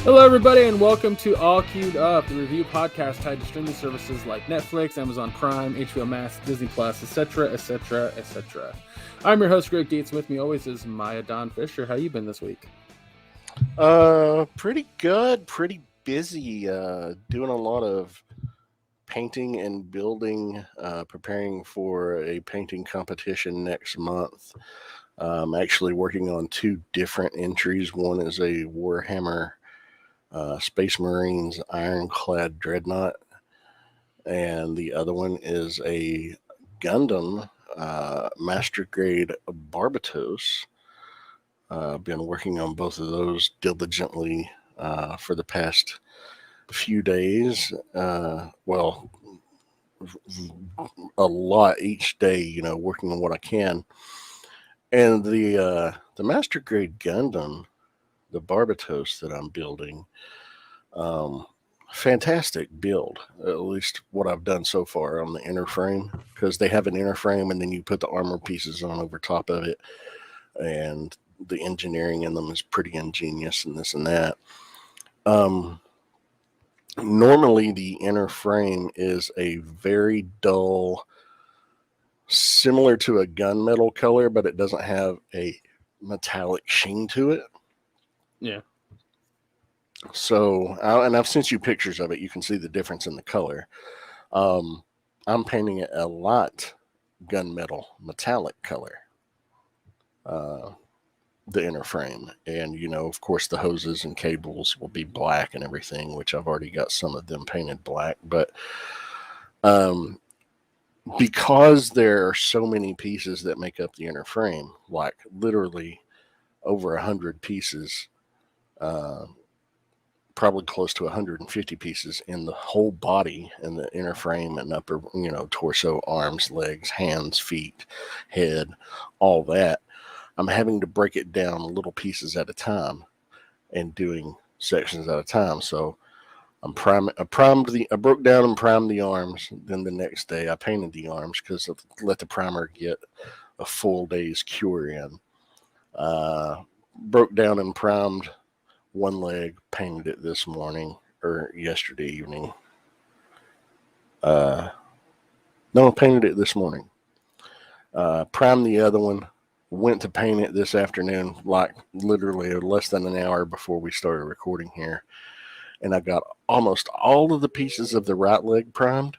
Hello, everybody, and welcome to All Queued Up, the review podcast tied to streaming services like Netflix, Amazon Prime, HBO Max, Disney Plus, etc., etc., etc. I'm your host, Greg Dietz. With me always is Maya Don Fisher. How you been this week? Pretty good. Pretty busy. Doing a lot of painting and building. Preparing for a painting competition next month. Actually working on two different entries. One is a Warhammer Space Marines Ironclad Dreadnought, and the other one is a Gundam Master Grade Barbatos. Been working on both of those diligently for the past few days. A lot each day, working on what I can. And the Master Grade Gundam, the Barbatos that I'm building, um, fantastic build. At least what I've done so far on the inner frame, because they have an inner frame and then you put the armor pieces on over top of it, and the engineering in them is pretty ingenious and this and that. Um, Normally, the inner frame is a very dull, similar to a gunmetal color, but it doesn't have a metallic sheen to it. Yeah. So, and I've sent you pictures of it. You can see the difference in the color. Um, I'm painting it a lot gunmetal metallic color. The inner frame, and of course the hoses and cables will be black and everything, which I've already got some of them painted black. But um because there are so many pieces that make up the inner frame, like literally over 100 pieces, uh probably close to 150 pieces in the whole body, in the inner frame and upper, torso, arms, legs, hands, feet, head, all that. I'm having to break it down little pieces at a time and doing sections at a time. So I broke down and primed the arms. Then the next day I painted the arms because let the primer get a full day's cure in. Broke down and primed one leg, painted it this morning or yesterday evening. No, I painted it this morning. Primed the other one, went to paint it this afternoon, like literally less than an hour before we started recording here. And I got almost all of the pieces of the right leg primed,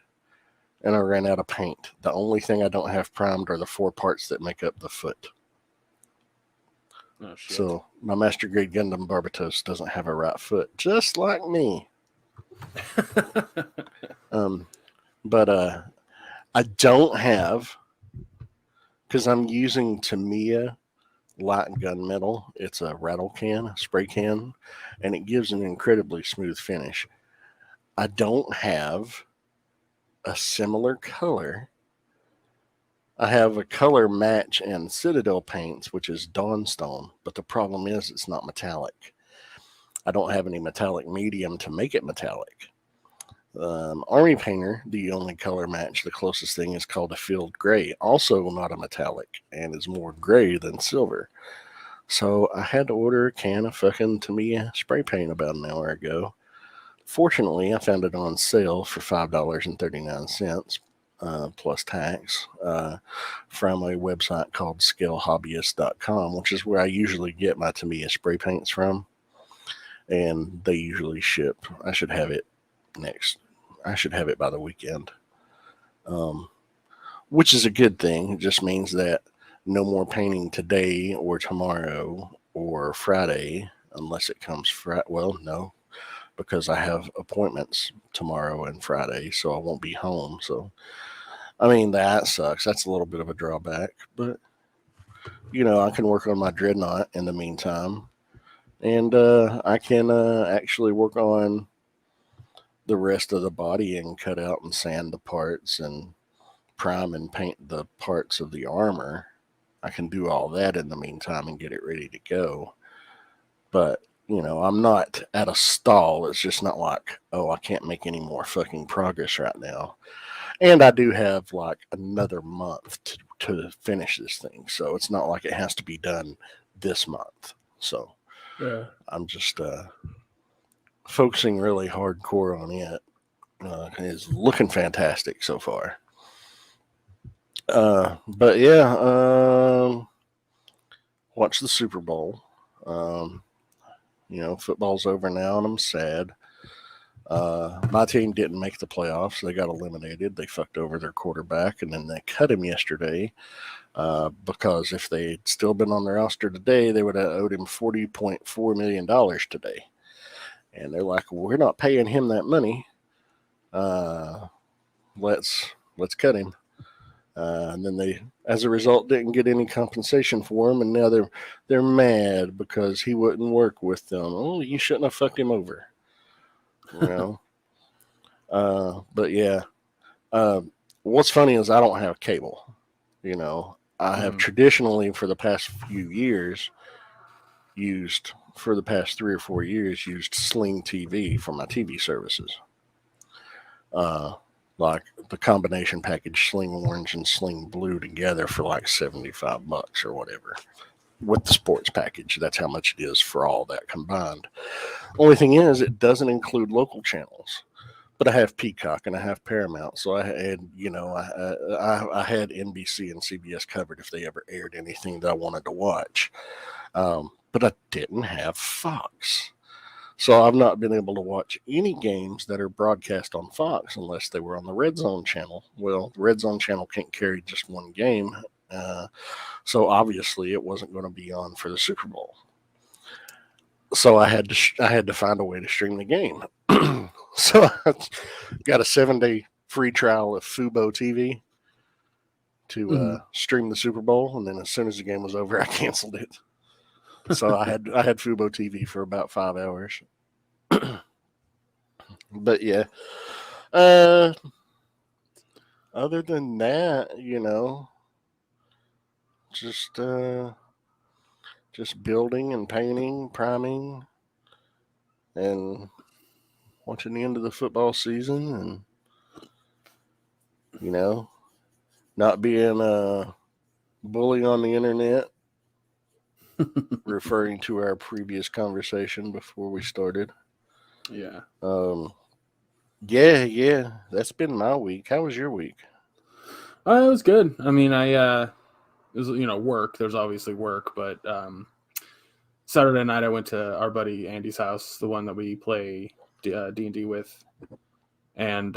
and I ran out of paint. The only thing I don't have primed are the four parts that make up the foot. Oh, shit. So my Master Grade Gundam Barbatos doesn't have a right foot, just like me. But I don't have, because I'm using Tamiya light gunmetal. It's a rattle can, spray can, and it gives an incredibly smooth finish. I don't have a similar color. I have a color match in Citadel paints, which is Dawnstone, but the problem is it's not metallic. I don't have any metallic medium to make it metallic. Army Painter, the only color match, the closest thing is called a Field Gray, also not a metallic, and is more gray than silver. So I had to order a can of fucking Tamiya spray paint about an hour ago. Fortunately, I found it on sale for $5.39 plus tax from a website called scalehobbyist.com, which is where I usually get my Tamiya spray paints from. And they usually ship. I should have it by the weekend, which is a good thing. It just means that no more painting today or tomorrow or Friday, unless it comes Friday. Well, no, because I have appointments tomorrow and Friday, so I won't be home. So, I mean, that sucks. That's a little bit of a drawback, but I can work on my dreadnought in the meantime, and I can actually work on the rest of the body and cut out and sand the parts and prime and paint the parts of the armor. I can do all that in the meantime and get it ready to go. But, I'm not at a stall. It's just not like, oh, I can't make any more fucking progress right now. And I do have like another month to finish this thing. So it's not like it has to be done this month. So Yeah. I'm just focusing really hardcore on it. It's looking fantastic so far. But yeah, watch the Super Bowl. Football's over now, and I'm sad. My team didn't make the playoffs. They got eliminated. They fucked over their quarterback, and then they cut him yesterday because if they'd still been on the roster today, they would have owed him $40.4 million today. And they're like, well, we're not paying him that money. Let's cut him. And then they, as a result, didn't get any compensation for him, and now they're mad because he wouldn't work with them. Oh, you shouldn't have fucked him over. But yeah. What's funny is I don't have cable. I have traditionally for the past few years for the past 3 or 4 years used Sling TV for my TV services. Like the combination package Sling Orange and Sling Blue together for like $75 or whatever. With the sports package, that's how much it is for all that combined. Only thing is, it doesn't include local channels. But I have Peacock and I have Paramount, so I had NBC and CBS covered if they ever aired anything that I wanted to watch. But I didn't have Fox. So I've not been able to watch any games that are broadcast on Fox unless they were on the Red Zone channel. Well, the Red Zone channel can't carry just one game. So obviously it wasn't going to be on for the Super Bowl. So I had to find a way to stream the game. So I got a 7-day free trial of Fubo TV to stream the Super Bowl, and then as soon as the game was over, I canceled it. So I had Fubo TV for about 5 hours. But yeah, other than that, just building and painting, priming, and watching the end of the football season, and not being a bully on the internet. Referring to our previous conversation before we started. Yeah. Yeah. That's been my week. How was your week? It was good. I mean, it was work. There's obviously work, but Saturday night I went to our buddy Andy's house, the one that we play D&D with, and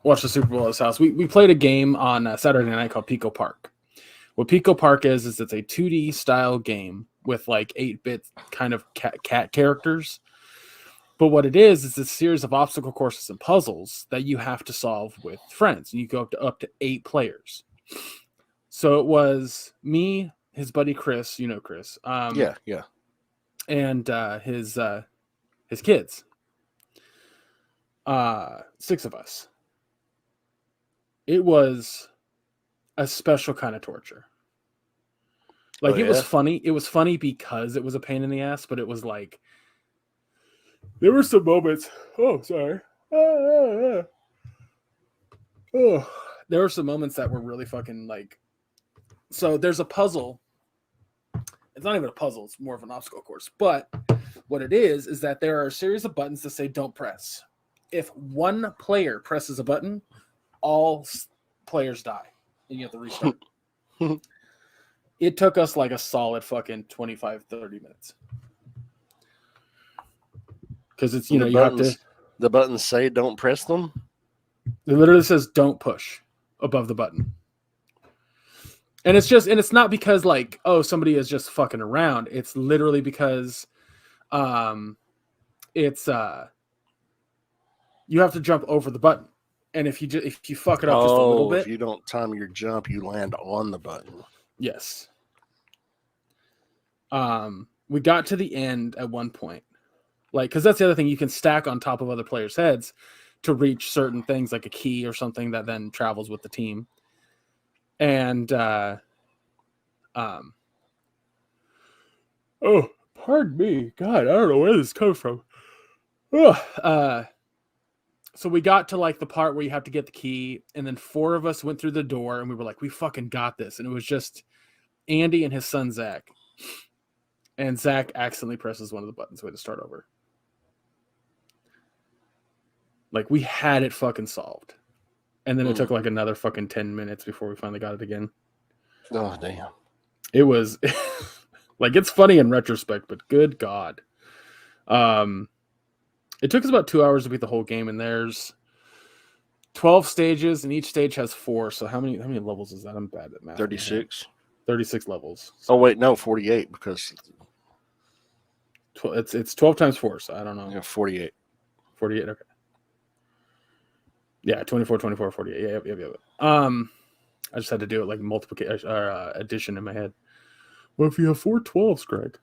watched the Super Bowl at his house. We played a game on Saturday night called Pico Park. What Pico Park is it's a 2D style game with like 8-bit kind of cat characters. But what it is a series of obstacle courses and puzzles that you have to solve with friends. And you go up to 8 players. So it was me, his buddy Chris, Chris. Yeah. And his kids. 6 of us. It was a special kind of torture. Like, it was funny. It was funny because it was a pain in the ass, but it was like, there were some moments. Oh, sorry. There were some moments that were really fucking like, so there's a puzzle. It's not even a puzzle. It's more of an obstacle course. But what it is that there are a series of buttons that say don't press. If one player presses a button, all players die. And you have to restart. It took us like a solid fucking 25, 30 minutes. Because it's, you have to. The buttons say don't press them? It literally says don't push above the button. And it's not because like, oh, somebody is just fucking around. It's literally because you have to jump over the button. And if you fuck it up just a little bit. If you don't time your jump, you land on the button. Yes. We got to the end at one point. Like, because that's the other thing, you can stack on top of other players' heads to reach certain things, like a key or something that then travels with the team. And oh, pardon me, God, I don't know where this comes from. So we got to like the part where you have to get the key, and then 4 of us went through the door, and we were like, we fucking got this. And it was just Andy and his son Zach. and Zach accidentally presses one of the buttons. We had to start over. Like, we had it fucking solved. And then it took like another fucking 10 minutes before we finally got it again. Oh, damn. It was like, it's funny in retrospect, but good God. It took us about 2 hours to beat the whole game, and there's 12 stages, and each stage has 4. So how many levels is that? I'm bad at math. 36. 36 levels. So oh, wait, no, 48 because it's 12 times 4, so I don't know. 48. 48, okay. Yeah, 24, 24, 48. Yep. I just had to do it like multiplication or addition in my head. Well, if you have 4 12s, Greg.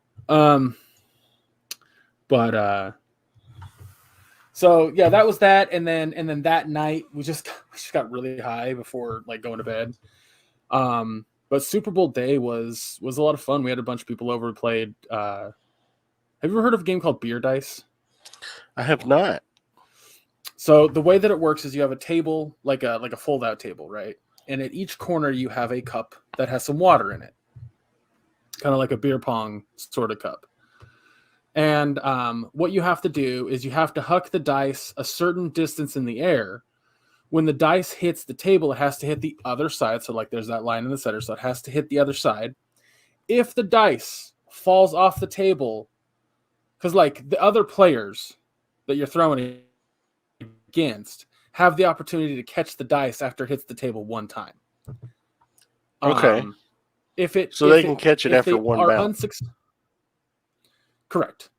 So yeah, that was that, and then that night we just got really high before like going to bed. But Super Bowl day was a lot of fun. We had a bunch of people over. We played. Have you ever heard of a game called Beer Dice? I have not. So the way that it works is you have a table, like a fold-out table, right? And at each corner you have a cup that has some water in it, kind of like a beer pong sort of cup. And what you have to do is you have to huck the dice a certain distance in the air. When the dice hits the table, it has to hit the other side. So like there's that line in the center, so it has to hit the other side. If the dice falls off the table, because like the other players that you're throwing against have the opportunity to catch the dice after it hits the table one time. Okay. They can catch it after one bounce. Correct.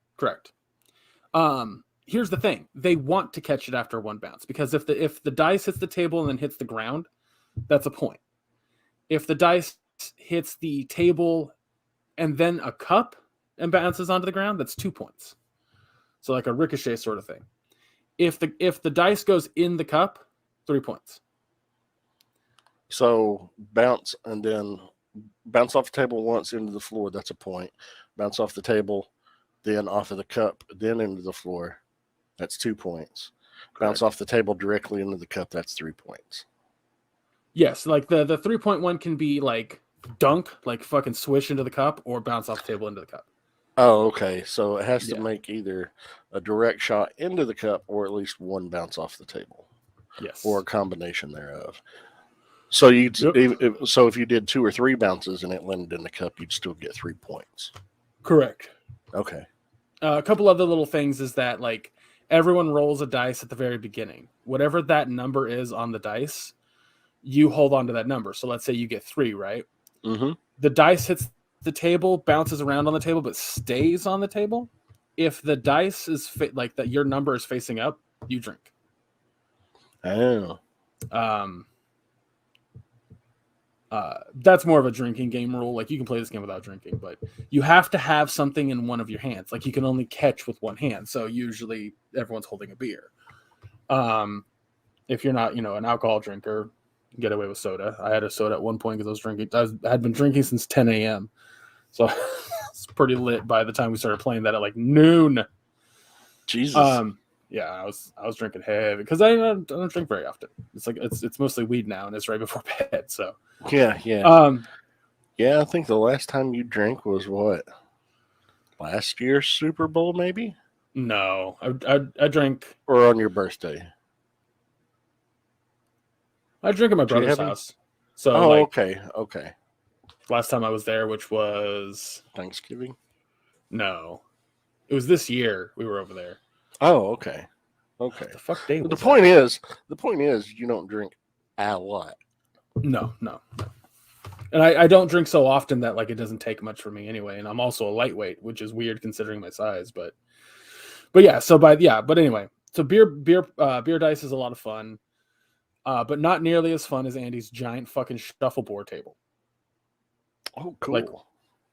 Here's the thing: they want to catch it after one bounce, because if the dice hits the table and then hits the ground, that's a point. If the dice hits the table and then a cup and bounces onto the ground, that's 2 points. So like a ricochet sort of thing. If the dice goes in the cup, 3 points. So bounce and then bounce off the table once into the floor, that's a point. Bounce off the table, then off of the cup, then into the floor, that's 2 points. Bounce off the table directly into the cup, that's 3 points. Yes, like the 3-point one can be like dunk, like fucking swish into the cup, or bounce off the table into the cup. Oh, okay. So it has to make either a direct shot into the cup or at least one bounce off the table. Yes. Or a combination thereof. So if you did 2 or 3 bounces and it landed in the cup, you'd still get 3 points. Correct. Okay. A couple other little things is that like everyone rolls a dice at the very beginning. Whatever that number is on the dice, you hold on to that number. So let's say you get 3, right? Mm-hmm. The dice hits the table, bounces around on the table, but stays on the table. If the dice is like that, your number is facing up, you drink. Oh. That's more of a drinking game rule. Like you can play this game without drinking, but you have to have something in one of your hands. Like you can only catch with one hand. So usually everyone's holding a beer. If you're not, an alcohol drinker, you can get away with soda. I had a soda at one point because I had been drinking since 10 a.m. So it's pretty lit by the time we started playing that at like noon. Jesus. Yeah, I was drinking heavy because I don't drink very often. It's like it's mostly weed now, and it's right before bed. So yeah. I think the last time you drank was what? Last year's Super Bowl, maybe? No, I drank. Or on your birthday? I drink at my brother's house. So okay. Last time I was there, which was Thanksgiving? No, it was this year. We were over there. Oh, okay. What the fuck day was the point is you don't drink a lot. No. And I don't drink so often that like it doesn't take much for me anyway. And I'm also a lightweight, which is weird considering my size. But yeah. But anyway, so beer dice is a lot of fun, but not nearly as fun as Andy's giant fucking shuffleboard table. Oh, cool.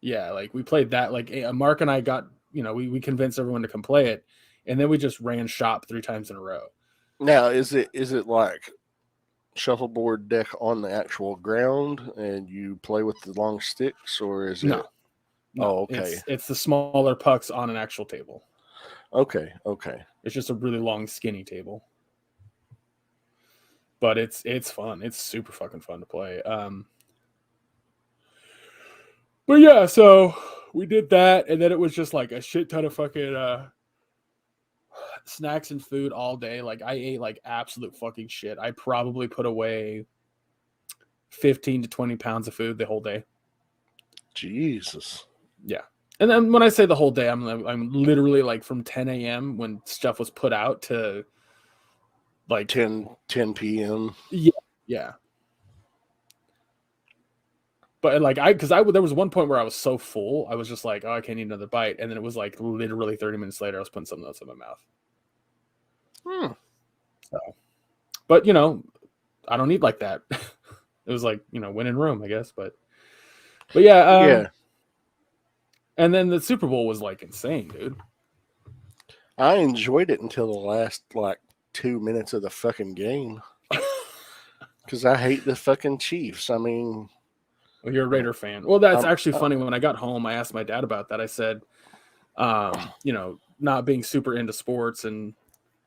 Like we played that. Like Mark and I got, we convinced everyone to come play it, and then we just ran shop 3 times in a row. Now, is it like shuffleboard deck on the actual ground and you play with the long sticks, or is it? No. Oh, okay. It's the smaller pucks on an actual table. Okay. It's just a really long, skinny table. But it's fun. It's super fucking fun to play. But yeah, so we did that, and then it was just like a shit ton of fucking snacks and food all day. Like I ate like absolute fucking shit. I probably put away 15 to 20 pounds of food the whole day. Jesus. Yeah. And then when I say the whole day, I'm literally like from 10 a.m. when stuff was put out to like 10 p.m. Yeah. But like there was one point where I was so full, I was just like, oh, I can't eat another bite. And then it was like literally 30 minutes later, I was putting something else in my mouth. So, but I don't eat like that. It was like, win in Rome, I guess. But yeah. Yeah. And then the Super Bowl was like insane, dude. I enjoyed it until the last like 2 minutes of the fucking game. Because I hate the fucking Chiefs. I mean, well, you're a Raider fan. Well, that's actually funny. When I got home, I asked my dad about that. I said, not being super into sports and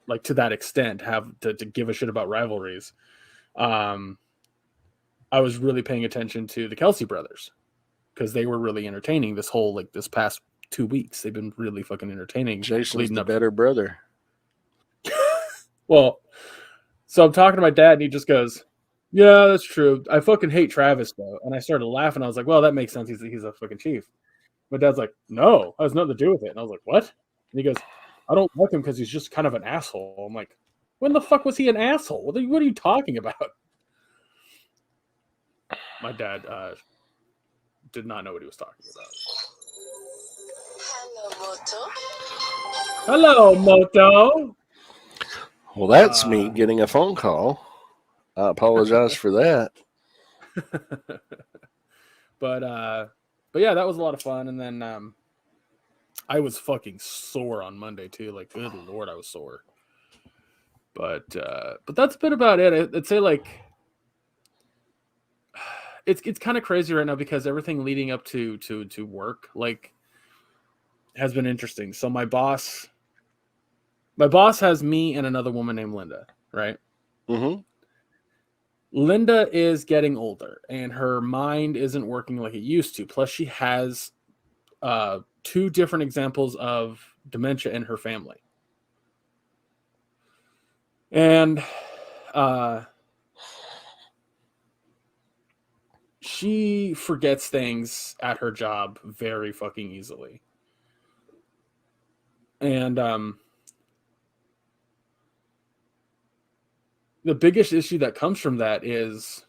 like to that extent, have to give a shit about rivalries. I was really paying attention to the Kelsey brothers because they were really entertaining this past 2 weeks. They've been really fucking entertaining. Jason's the better brother. Well, so I'm talking to my dad and he just goes, yeah, that's true. I fucking hate Travis though. And I started laughing. I was like, well, that makes sense. He's a fucking Chief. My dad's like, no, that has nothing to do with it. And I was like, what? And he goes, I don't like him because he's just kind of an asshole. I'm like, when the fuck was he an asshole? What are you talking about? My dad did not know what he was talking about. Hello, Moto. Well, that's me getting a phone call. I apologize for that. But yeah, that was a lot of fun. And then I was fucking sore on Monday too. Like, good Lord, I was sore. But that's a bit about it. I'd say like it's kind of crazy right now because everything leading up to work like has been interesting. So my boss has me and another woman named Linda, right? Mm-hmm. Linda is getting older and her mind isn't working like it used to. Plus, she has 2 different examples of dementia in her family. And she forgets things at her job very fucking easily. And the biggest issue that comes from that is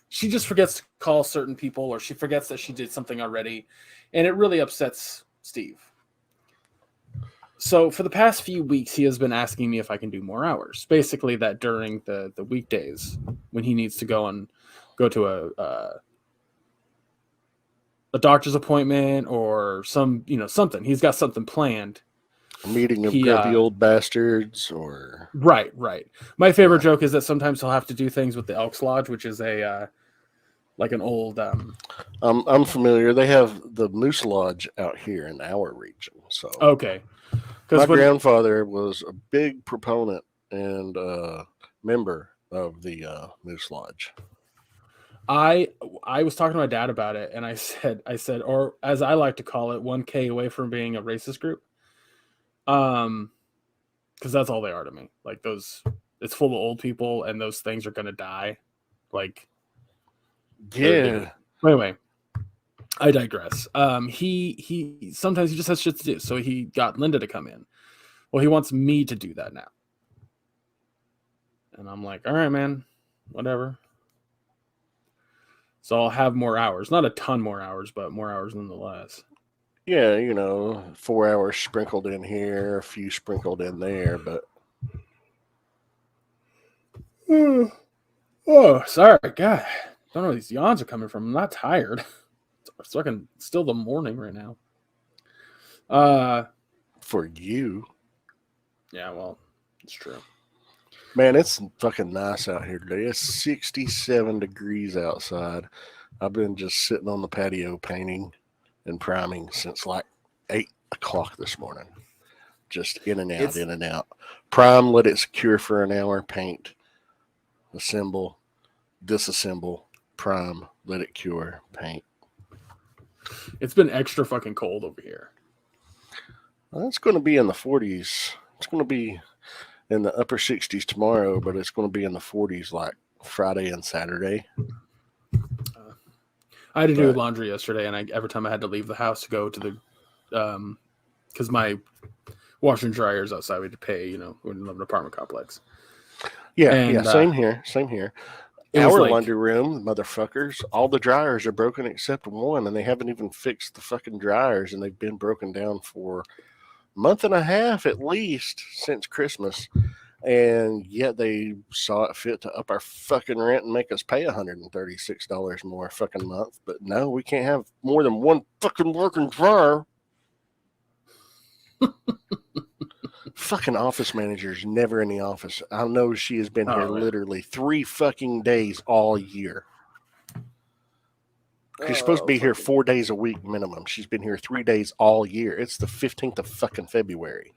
she just forgets to call certain people or she forgets that she did something already. And it really upsets Steve. So for the past few weeks, he has been asking me if I can do more hours. Basically that during the weekdays when he needs to go to a doctor's appointment or something. He's got something planned. A meeting of grumpy old bastards or... Right. My favorite joke is that sometimes he'll have to do things with the Elks Lodge, which is a like an old... I'm familiar. They have the Moose Lodge out here in our region. So okay. My grandfather was a big proponent and member of the Moose Lodge. I was talking to my dad about it, and I said, or as I like to call it, 1K away from being a racist group. Because that's all they are to me. Like it's full of old people, and those things are gonna die. Like, yeah. Anyway, I digress. He sometimes he just has shit to do, so he got Linda to come in. Well, he wants me to do that now, and I'm like, all right, man, whatever. So I'll have more hours, not a ton more hours, but more hours nonetheless. Yeah, 4 hours sprinkled in here, a few sprinkled in there, but... Oh, sorry, God. I don't know where these yawns are coming from. I'm not tired. It's fucking still the morning right now. For you. Yeah, well, it's true. Man, it's fucking nice out here today. It's 67 degrees outside. I've been just sitting on the patio painting and priming since like 8 o'clock this morning. Just in and out. Prime, let it cure for an hour, paint, assemble, disassemble, prime, let it cure, paint. It's been extra fucking cold over here. Well, it's going to be in the 40s. It's going to be in the upper 60s tomorrow, but it's going to be in the 40s like Friday and Saturday. I had to do laundry yesterday, and every time I had to leave the house to go to the, because my washer and dryer is outside, we had to pay. You know, we live in an apartment complex. Yeah, same here. Our like, laundry room, motherfuckers, all the dryers are broken except one, and they haven't even fixed the fucking dryers, and they've been broken down for a month and a half at least since Christmas. And yet they saw it fit to up our fucking rent and make us pay $136 more a fucking month. But no, we can't have more than one fucking working dryer. Fucking office manager's never in the office. I know she has been here literally 3 fucking days all year. She's supposed to be here 4 days a week minimum. She's been here 3 days all year. It's the 15th of fucking February.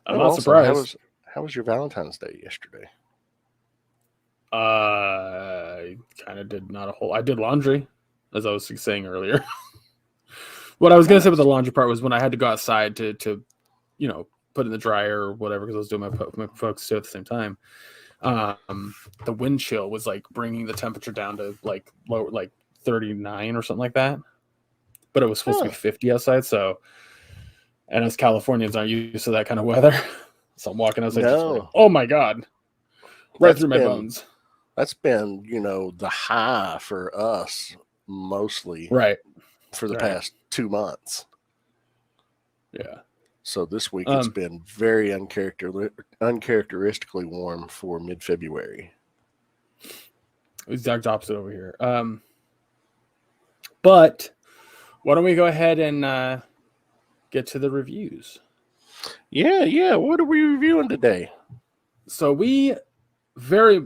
I'm not surprised. How was your Valentine's Day yesterday? I kind of did not a whole. I did laundry, as I was saying earlier. What I was gonna say with the laundry part was when I had to go outside to put in the dryer or whatever, because I was doing my folks too at the same time. The wind chill was like bringing the temperature down to like low, like 39 or something like that. But it was supposed to be 50 outside, so. And us Californians aren't used to that kind of weather. So I'm walking outside just like, oh my God. Right through my bones. That's been, the high for us mostly. Right. For the past 2 months. Yeah. So this week it's been very uncharacteristically warm for mid-February. Exact opposite over here. But why don't we go ahead and get to the reviews? Yeah. What are we reviewing today? So we, very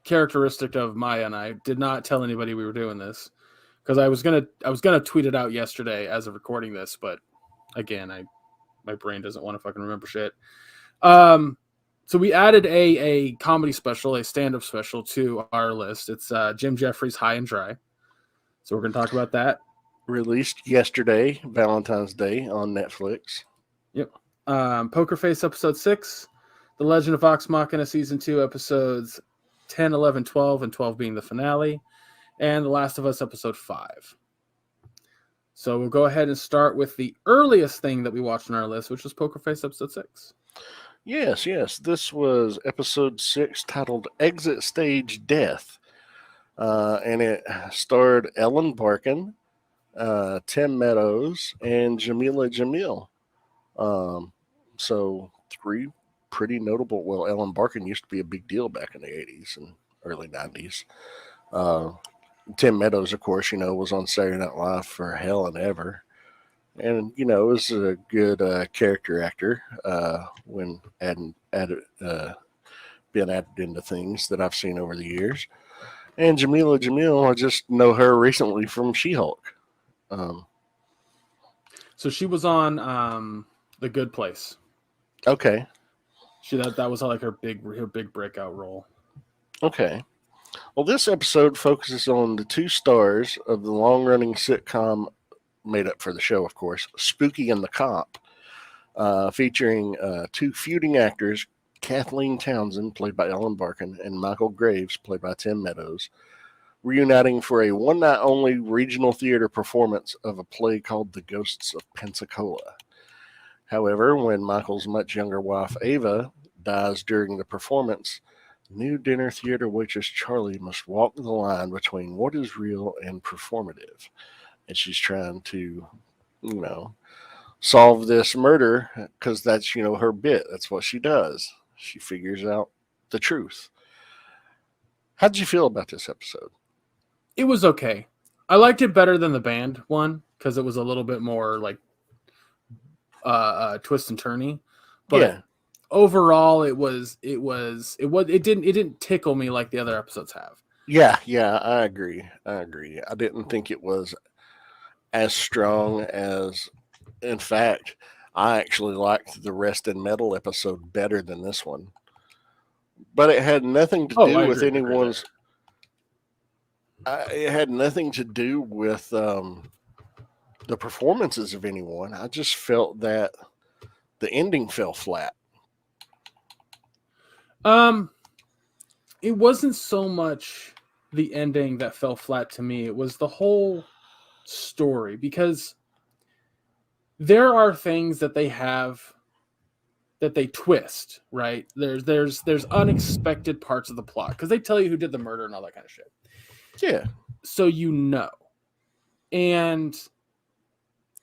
characteristic of Maya and I, did not tell anybody we were doing this because I was gonna tweet it out yesterday as of recording this, but again, my brain doesn't want to fucking remember shit. So we added a comedy special, a stand-up special to our list. It's Jim Jeffries' High and Dry. So we're gonna talk about that. Released yesterday, Valentine's Day, on Netflix. Yep. Poker Face episode 6, The Legend of Vox Machina season 2 episodes 10, 11, 12, and 12 being the finale, and The Last of Us episode 5. So we'll go ahead and start with the earliest thing that we watched on our list, which was Poker Face episode 6. Yes. This was episode 6, titled Exit Stage Death. And it starred Ellen Barkin, Tim Meadows, and Jamila Jamil. So 3 pretty notable. Well, Ellen Barkin used to be a big deal back in the 80s and early 90s. Tim Meadows, of course, was on Saturday Night Live for Hell and Ever. And, was a good character actor when being added into things that I've seen over the years. And Jamila Jamil, I just know her recently from She-Hulk. So she was on The Good Place. Okay. That was like her big breakout role. Okay. Well, this episode focuses on the 2 stars of the long-running sitcom made up for the show, of course, Spooky and the Cop, featuring 2 feuding actors, Kathleen Townsend, played by Ellen Barkin, and Michael Graves, played by Tim Meadows, reuniting for a one-night-only regional theater performance of a play called The Ghosts of Pensacola. However, when Michael's much younger wife, Ava, dies during the performance, new dinner theater waitress Charlie must walk the line between what is real and performative. And she's trying to, solve this murder because that's, her bit. That's what she does. She figures out the truth. How did you feel about this episode? It was okay. I liked it better than the band one because it was a little bit more like twist and turny. But overall, it didn't tickle me like the other episodes have. Yeah, I agree. I didn't think it was as strong as, in fact, I actually liked the Rest in Metal episode better than this one. But it had nothing to do with anyone's. it had nothing to do with the performances of anyone. I just felt that the ending fell flat. It wasn't so much the ending that fell flat to me. It was the whole story, because there are things that they have that they twist, right? There's unexpected parts of the plot, because they tell you who did the murder and all that kind of shit. Yeah. So you know. And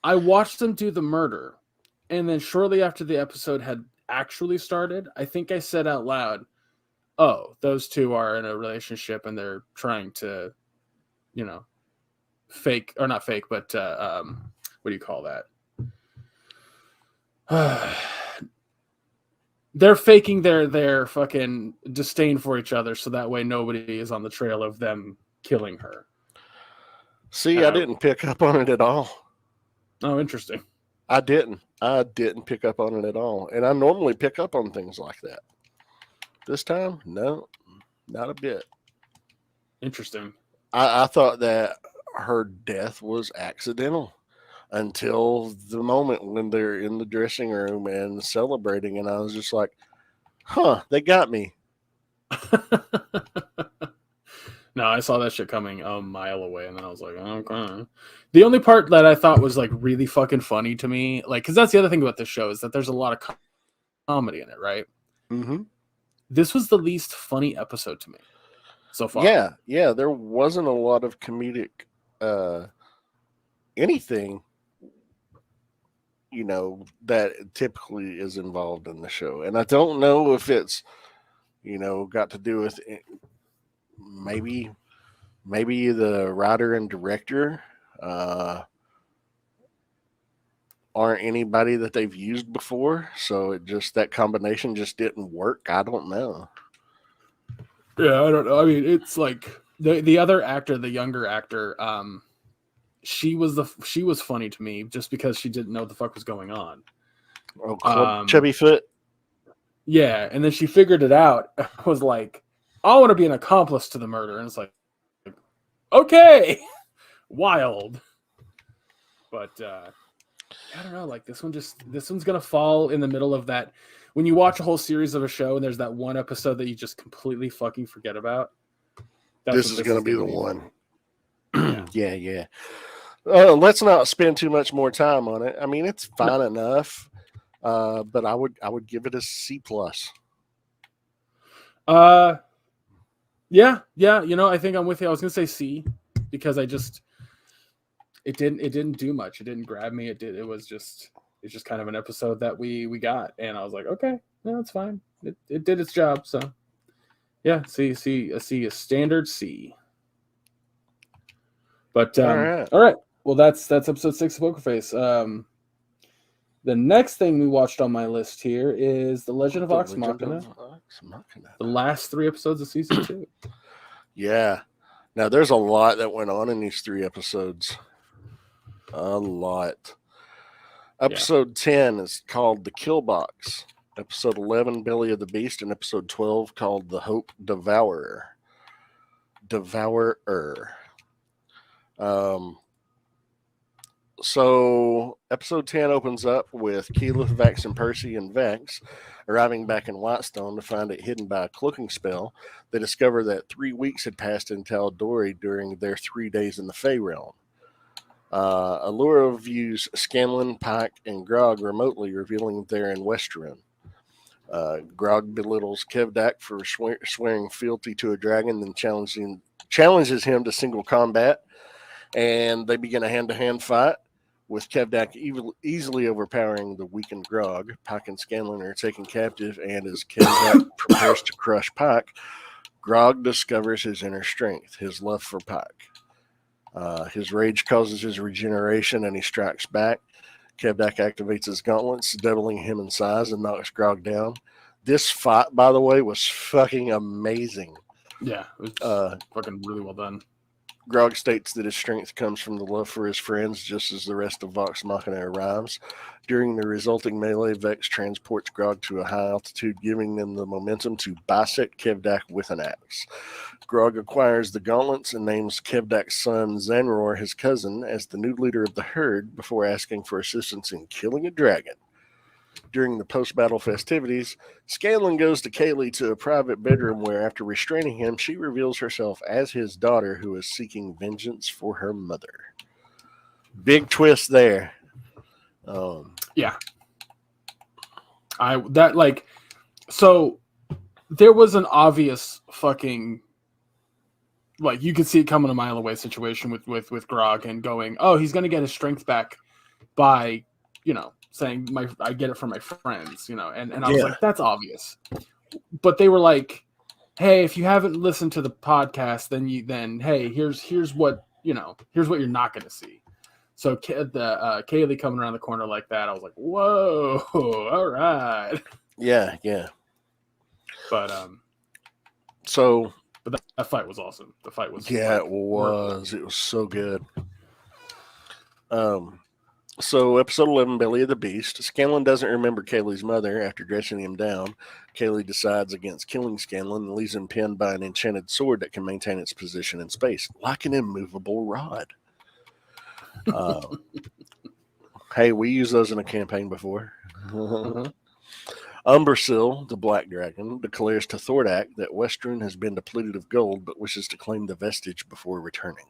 I watched them do the murder, and then shortly after the episode had actually started, I think I said out loud, "Oh, those two are in a relationship and they're trying to, you know, fake, or not fake, but what do you call that? They're faking their fucking disdain for each other, so that way nobody is on the trail of them killing her." See, I didn't pick up on it at all. Oh, interesting. I didn't pick up on it at all. And I normally pick up on things like that. This time, no, not a bit. Interesting. I thought that her death was accidental until the moment when they're in the dressing room and celebrating. And I was just like, huh, they got me. No, I saw that shit coming a mile away, and then I was like, okay. The only part that I thought was like really fucking funny to me, like, because that's the other thing about this show, is that there's a lot of comedy in it, right? Mm-hmm. This was the least funny episode to me so far. Yeah, there wasn't a lot of comedic anything, that typically is involved in the show. And I don't know if it's, got to do with maybe the writer and director aren't anybody that they've used before, so that combination just didn't work. I don't know. Yeah, I don't know. I mean, it's like the other actor, the younger actor, she was funny to me just because she didn't know what the fuck was going on. Chubby Foot. Yeah, and then she figured it out. Was like, I want to be an accomplice to the murder, and it's like, okay, wild. But I don't know. Like this one's gonna fall in the middle of that. When you watch a whole series of a show and there's that one episode that you just completely fucking forget about. This is gonna be the one. Yeah. Let's not spend too much more time on it. I mean, it's fine enough, but I would give it a C+. Yeah. I think I'm with you. I was gonna say C because it didn't do much. It didn't grab me. It's just kind of an episode that we got, and I was like, okay, no, it's fine. It did its job. So yeah, a standard C. But all right. Well, that's episode 6 of Poker Face. The next thing we watched on my list here is The Legend of Vox Machina. The last 3 episodes of season 2. Yeah. Now there's a lot that went on in these 3 episodes. A lot. Episode 10 is called The Kill Box. Episode 11, Belly of the Beast, and episode 12 called The Hope Devourer. So episode 10 opens up with Keyleth, Vex, and Percy and Vex arriving back in Whitestone to find it hidden by a cloaking spell. They discover that 3 weeks had passed in Tal'Dorei during their 3 days in the Fey realm. Allura views Scanlan, Pike, and Grog remotely, revealing they're in Westruun. Grog belittles Kevdak for swearing fealty to a dragon, then challenges him to single combat, and they begin a hand-to-hand fight, with Kevdak easily overpowering the weakened Grog. Pike and Scanlan are taken captive, and as Kevdak prepares to crush Pike, Grog discovers his inner strength, his love for Pike. His rage causes his regeneration, and he strikes back. Kevdak activates his gauntlets, doubling him in size, and knocks Grog down. This fight, by the way, was fucking amazing. Yeah, it was fucking really well done. Grog states that his strength comes from the love for his friends, just as the rest of Vox Machina arrives. During the resulting melee, Vex transports Grog to a high altitude, giving them the momentum to bisect Kevdak with an axe. Grog acquires the gauntlets and names Kevdak's son Zanror, his cousin, as the new leader of the herd before asking for assistance in killing a dragon. During the post-battle festivities, Scanlan goes to Kaylee to a private bedroom where, after restraining him, she reveals herself as his daughter who is seeking vengeance for her mother. Big twist there. Yeah. So there was an obvious fucking, like, you could see it coming a mile away situation with Grog and going, oh, he's going to get his strength back by, saying I get it from my friends, and I was like, that's obvious. But they were like, hey, if you haven't listened to the podcast, then hey, here's what here's what you're not going to see. So Kaylee coming around the corner like that, I was like, whoa, all right. Yeah. But that fight was awesome. The fight was it was. It was so good. So episode 11, Belly of the Beast. Scanlan doesn't remember Kaylee's mother after dressing him down. Kaylee decides against killing Scanlan and leaves him pinned by an enchanted sword that can maintain its position in space, like an immovable rod. Hey, we used those in a campaign before. Umbrasyl, the Black Dragon, declares to Thordak that Westruun has been depleted of gold but wishes to claim the vestige before returning.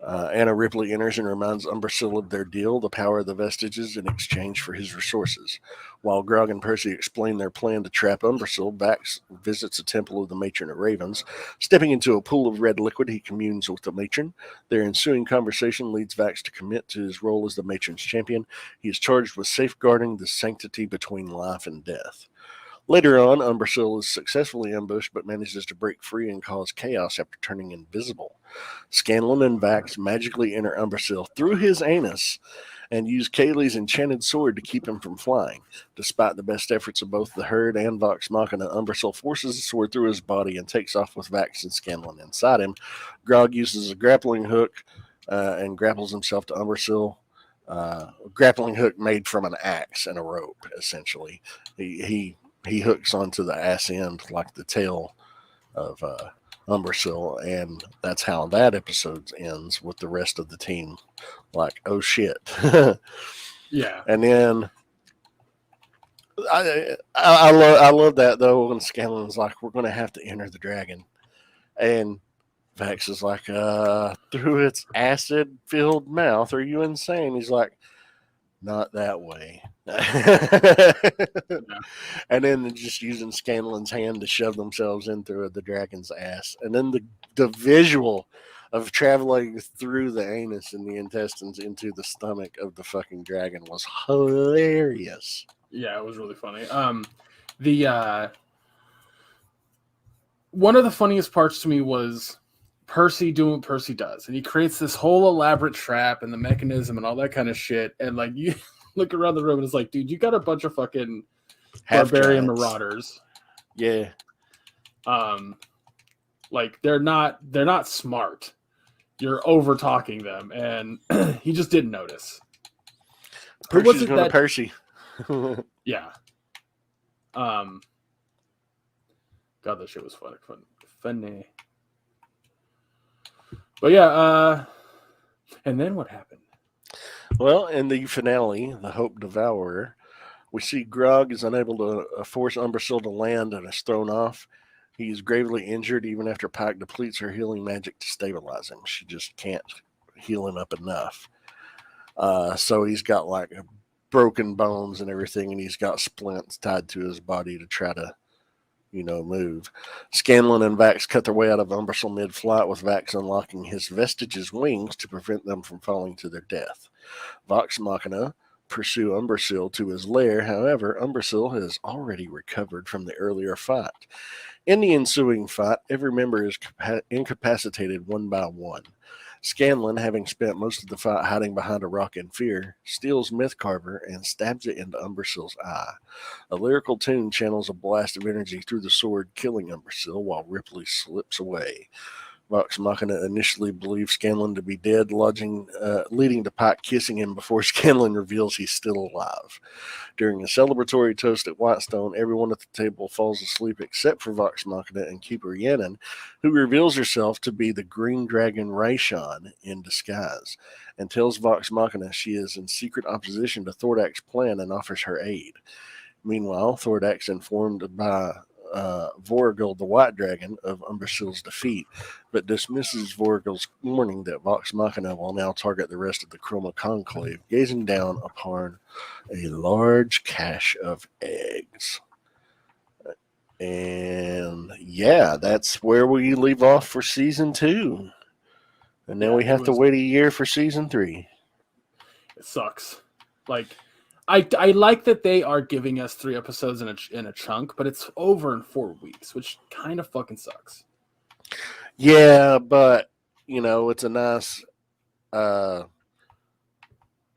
Anna Ripley enters and reminds Umbrasyl of their deal, the power of the vestiges, in exchange for his resources. While Grog and Percy explain their plan to trap Umbrasyl, Vax visits a temple of the Matron of Ravens. Stepping into a pool of red liquid, he communes with the Matron. Their ensuing conversation leads Vax to commit to his role as the Matron's champion. He is charged with safeguarding the sanctity between life and death. Later on, Umbrasyl is successfully ambushed but manages to break free and cause chaos after turning invisible. Scanlan and Vax magically enter Umbrasyl through his anus and use Kaylee's enchanted sword to keep him from flying. Despite the best efforts of both the herd and Vox Machina, Umbrasyl forces the sword through his body and takes off with Vax and Scanlan inside him. Grog uses a grappling hook and grapples himself to Umbrasyl. Grappling hook made from an axe and a rope, essentially. He hooks onto the ass end like the tail of Umbrasyl, and that's how that episode ends, with the rest of the team like, oh shit. Yeah. And then I love that though when Scanlan's like, we're gonna have to enter the dragon, and Vax is like, through its acid filled mouth, are you insane? He's like, not that way. And then just using Scanlan's hand to shove themselves in through the dragon's ass. And then the visual of traveling through the anus and the intestines into the stomach of the fucking dragon was hilarious. Yeah, it was really funny. One of the funniest parts to me was Percy doing what Percy does, and he creates this whole elaborate trap and the mechanism and all that kind of shit. And like, you look around the room and it's like, dude, you got a bunch of fucking barbarian marauders. Yeah. Like they're not smart. You're over talking them, and he just didn't notice. Percy's going to Percy. Yeah. God, that shit was funny. But yeah, and then what happened? Well, in the finale, the Hope Devourer, we see Grog is unable to force Umbrasyl to land and is thrown off. He's gravely injured even after Pike depletes her healing magic to stabilize him. She just can't heal him up enough. So he's got like broken bones and everything, and he's got splints tied to his body to try to, move. Scanlan and Vax cut their way out of Umbrasyl mid-flight, with Vax unlocking his vestige's wings to prevent them from falling to their death. Vox Machina pursue Umbrasyl to his lair. However, Umbrasyl has already recovered from the earlier fight. In the ensuing fight, every member is incapacitated one by one. Scanlan, having spent most of the fight hiding behind a rock in fear, steals Mythcarver and stabs it into Umbrasyl's eye. A lyrical tune channels a blast of energy through the sword, killing Umbrasyl while Ripley slips away. Vox Machina initially believes Scanlan to be dead, leading to Pike kissing him before Scanlan reveals he's still alive. During a celebratory toast at Whitestone, everyone at the table falls asleep except for Vox Machina and Keeper Yennon, who reveals herself to be the Green Dragon Rayshon in disguise, and tells Vox Machina she is in secret opposition to Thordak's plan and offers her aid. Meanwhile, Thordak's informed by Voragil the White Dragon of Umbrasyl's defeat, but dismisses Voragil's warning that Vox Machina will now target the rest of the Chroma Conclave, gazing down upon a large cache of eggs. And yeah, that's where we leave off for season 2. And now we have to wait a year for season 3. It sucks. Like, I like that they are giving us 3 episodes in a chunk, but it's over in 4 weeks, which kind of fucking sucks. Yeah, but it's a nice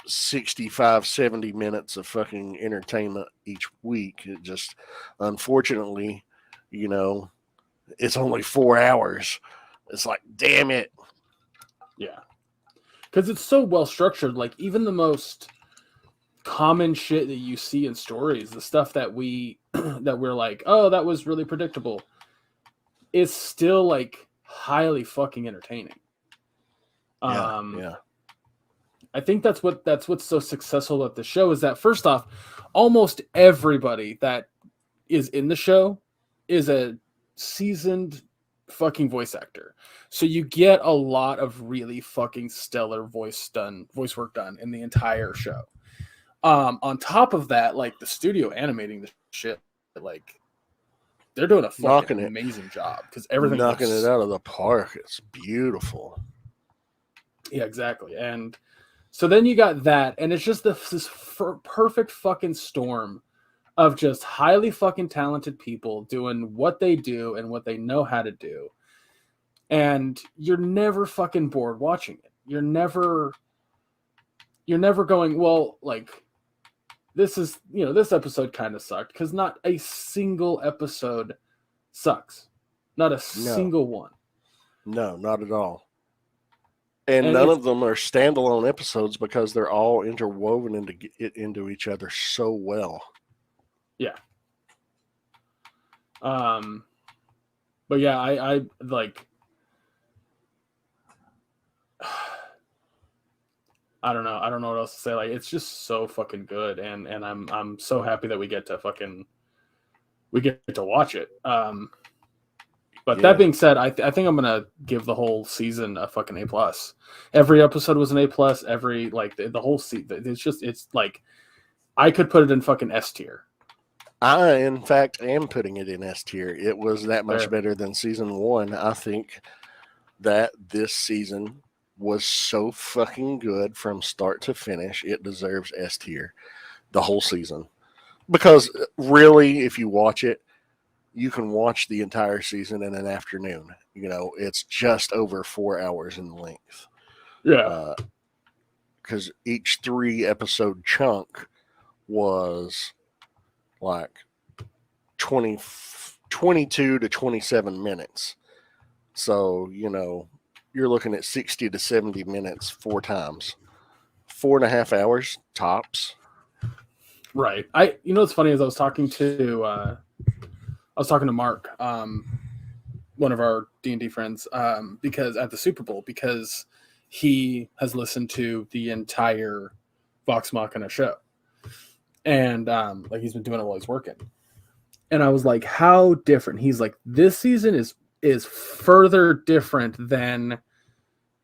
65, 70 minutes of fucking entertainment each week. It just, unfortunately, it's only 4 hours. It's like, damn it. Yeah. Because it's so well structured. Like, even the most common shit that you see in stories, the stuff that we're like, oh, that was really predictable, is still like highly fucking entertaining. Yeah. I think that's what's so successful at the show, is that first off, almost everybody that is in the show is a seasoned fucking voice actor. So you get a lot of really fucking stellar voice work done in the entire show. On top of that, like, the studio animating the shit, like, they're doing a fucking amazing job, because everything knocking it out of the park. It's beautiful. Yeah, exactly. And so then you got that, and it's just this perfect fucking storm of just highly fucking talented people doing what they do and what they know how to do. And you're never fucking bored watching it. You're never going, well, like, this episode kind of sucked, because not a single episode sucks. Not a single one. No, not at all. And none of them are standalone episodes, because they're all interwoven into each other so well. Yeah. But yeah, I like, I don't know what else to say. Like, it's just so fucking good, and I'm so happy that we get to watch it. But that being said, I think I'm gonna give the whole season a fucking A+. Every episode was an A+. Every, like, the whole season, it's like, I could put it in fucking S tier. I, in fact, am putting it in S tier. It was that much better than season 1. I think that this season was so fucking good from start to finish. It deserves S tier, the whole season. Because really, if you watch it, you can watch the entire season in an afternoon. It's just over 4 hours in length. Yeah. Because each 3 episode chunk was like 22 to 27 minutes. So, you're looking at 60 to 70 minutes 4 times. 4.5 hours tops. Right. What's funny is I was talking to Mark, one of our D&D friends, because at the Super Bowl, because he has listened to the entire Vox Machina show, and like, he's been doing it while he's working. And I was like, how different? He's like, this season is further different than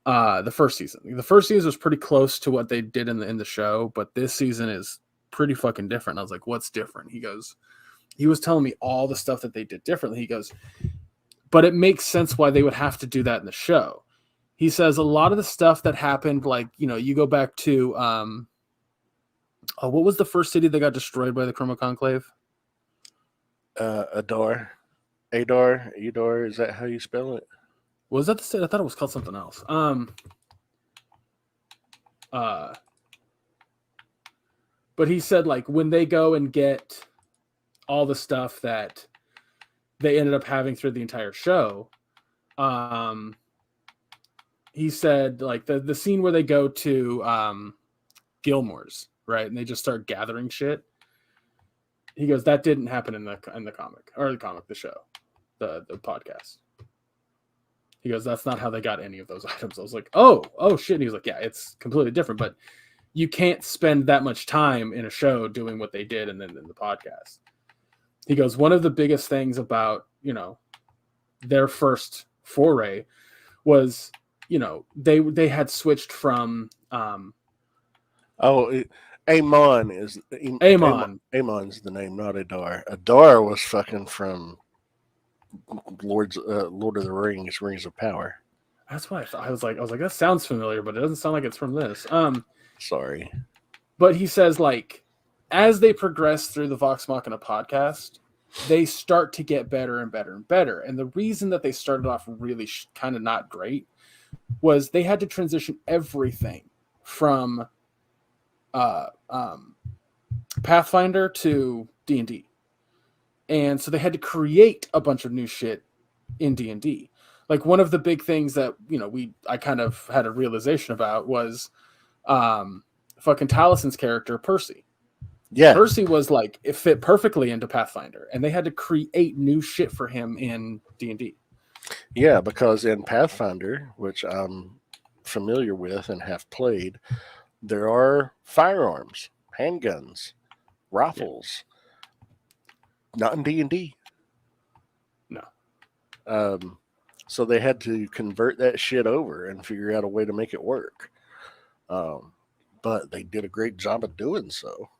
the first season. The first season was pretty close to what they did in the show, but this season is pretty fucking different. I was like, what's different? He was telling me all the stuff that they did differently. He goes, but it makes sense why they would have to do that in the show. He says a lot of the stuff that happened, like, you go back to, what was the first city that got destroyed by the Chroma Conclave? Adar, is that how you spell it? Was that the city? I thought it was called something else. But he said, like, when they go and get all the stuff that they ended up having through the entire show, he said like the scene where they go to Gilmore's, right, and they just start gathering shit. He goes, that didn't happen in the comic, or the show, the podcast. He goes, that's not how they got any of those items. I was like, oh shit. And he was like, yeah, it's completely different, but you can't spend that much time in a show doing what they did and then in the podcast. He goes, one of the biggest things about, their first foray was, they had switched from Amon is Amon. Amon's the name, not Adar. Adar was fucking from Lord of the Rings, Rings of Power. That's what I thought. I was like, that sounds familiar, but it doesn't sound like it's from this. Sorry. But he says, like, as they progress through the Vox Machina podcast, they start to get better and better and better. And the reason that they started off really kind of not great was they had to transition everything from Pathfinder to D&D. And so they had to create a bunch of new shit in D&D. Like, one of the big things that, I kind of had a realization about was fucking Talison's character, Percy. Yeah. Percy was like, it fit perfectly into Pathfinder, and they had to create new shit for him in D&D. Yeah, because in Pathfinder, which I'm familiar with and have played, there are firearms, handguns, rifles. Yeah. Not in D&D. No. So they had to convert that shit over and figure out a way to make it work. But they did a great job of doing so.